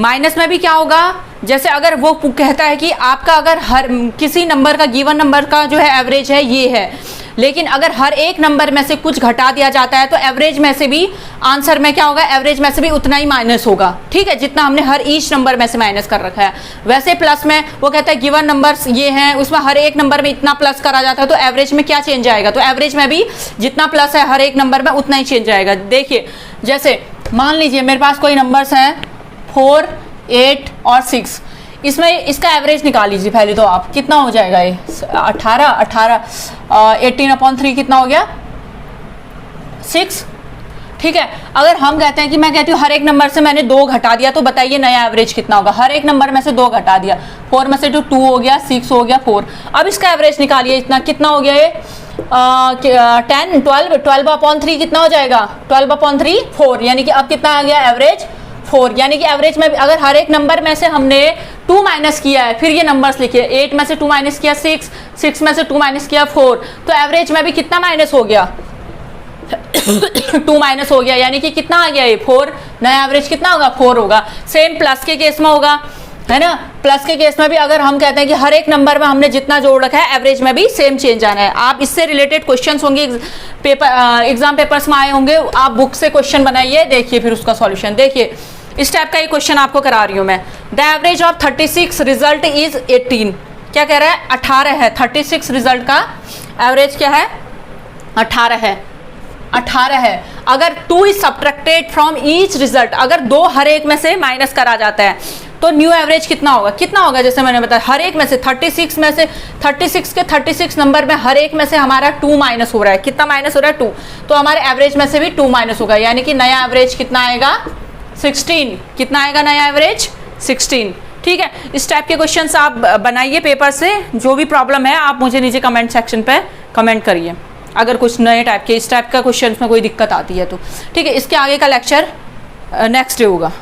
माइनस में भी क्या होगा, जैसे अगर वो कहता है कि आपका अगर हर किसी नंबर का गिवन नंबर का जो है एवरेज है ये है, लेकिन अगर हर एक नंबर में से कुछ घटा दिया जाता है तो एवरेज में से भी आंसर में क्या होगा, एवरेज में से भी उतना ही माइनस होगा। ठीक है, जितना हमने हर ईच नंबर में से माइनस कर रखा है। वैसे प्लस में वो कहता है गिवन नंबर्स ये हैं, उसमें हर एक नंबर में इतना प्लस करा जाता है तो एवरेज में क्या चेंज आएगा, तो एवरेज में भी जितना प्लस है हर एक नंबर में उतना ही चेंज आएगा। देखिए जैसे मान लीजिए मेरे पास कोई नंबर्स हैं 4, 8 और 6, इसमें इसका एवरेज निकाल लीजिए पहले तो आप, कितना हो जाएगा ये 18 18/3 कितना हो गया 6। ठीक है, अगर हम कहते हैं कि मैं कहती हूँ हर एक नंबर से मैंने 2 घटा दिया तो बताइए नया एवरेज कितना होगा। हर एक नंबर में से 2 घटा दिया, 4 में से 2 हो गया, 6 हो गया 4। अब इसका एवरेज निकालिए, इतना कितना हो गया ये 10 12/3 कितना हो जाएगा 12/3 4, यानी कि अब कितना आ गया एवरेज 4, यानी कि एवरेज में अगर हर एक नंबर में से हमने 2 माइनस किया है, फिर ये नंबर्स लिखिए 8 में से 2 माइनस किया 6, 6 में से 2 माइनस किया 4, तो एवरेज में भी कितना माइनस हो गया 2 माइनस हो गया, यानी कि कितना आ गया ये 4, नया एवरेज कितना होगा 4 होगा। सेम प्लस के केस में होगा, है ना। प्लस के केस में भी अगर हम कहते हैं कि हर एक नंबर में हमने जितना जोड़ रखा है एवरेज में भी सेम चेंज आना है। आप इससे रिलेटेड क्वेश्चंस होंगे एग्जाम पेपर्स में आए होंगे, आप बुक से क्वेश्चन बनाइए, देखिए फिर उसका सॉल्यूशन। देखिए इस टाइप का ये क्वेश्चन आपको करा रही हूं मैं। The average of 36 result is 18, क्या कह रहा है 18 है, 36 रिजल्ट का एवरेज क्या है 18 है। अगर 2 is subtracted from each result, अगर 2 हर एक में से माइनस करा जाता है तो न्यू एवरेज कितना होगा, जैसे मैंने बताया हर एक में से 36 में से 36 के 36 नंबर में हर एक में से हमारा 2 माइनस हो रहा है, कितना माइनस हो रहा है 2, तो हमारे एवरेज में से भी 2 माइनस होगा, यानी कि नया एवरेज कितना आएगा 16, कितना आएगा नया एवरेज 16। ठीक है, इस टाइप के क्वेश्चंस आप बनाइए पेपर से, जो भी प्रॉब्लम है आप मुझे नीचे कमेंट सेक्शन पे कमेंट करिए अगर कुछ नए टाइप के इस टाइप का क्वेश्चंस में कोई दिक्कत आती है तो। ठीक है, इसके आगे का लेक्चर नेक्स्ट डे होगा।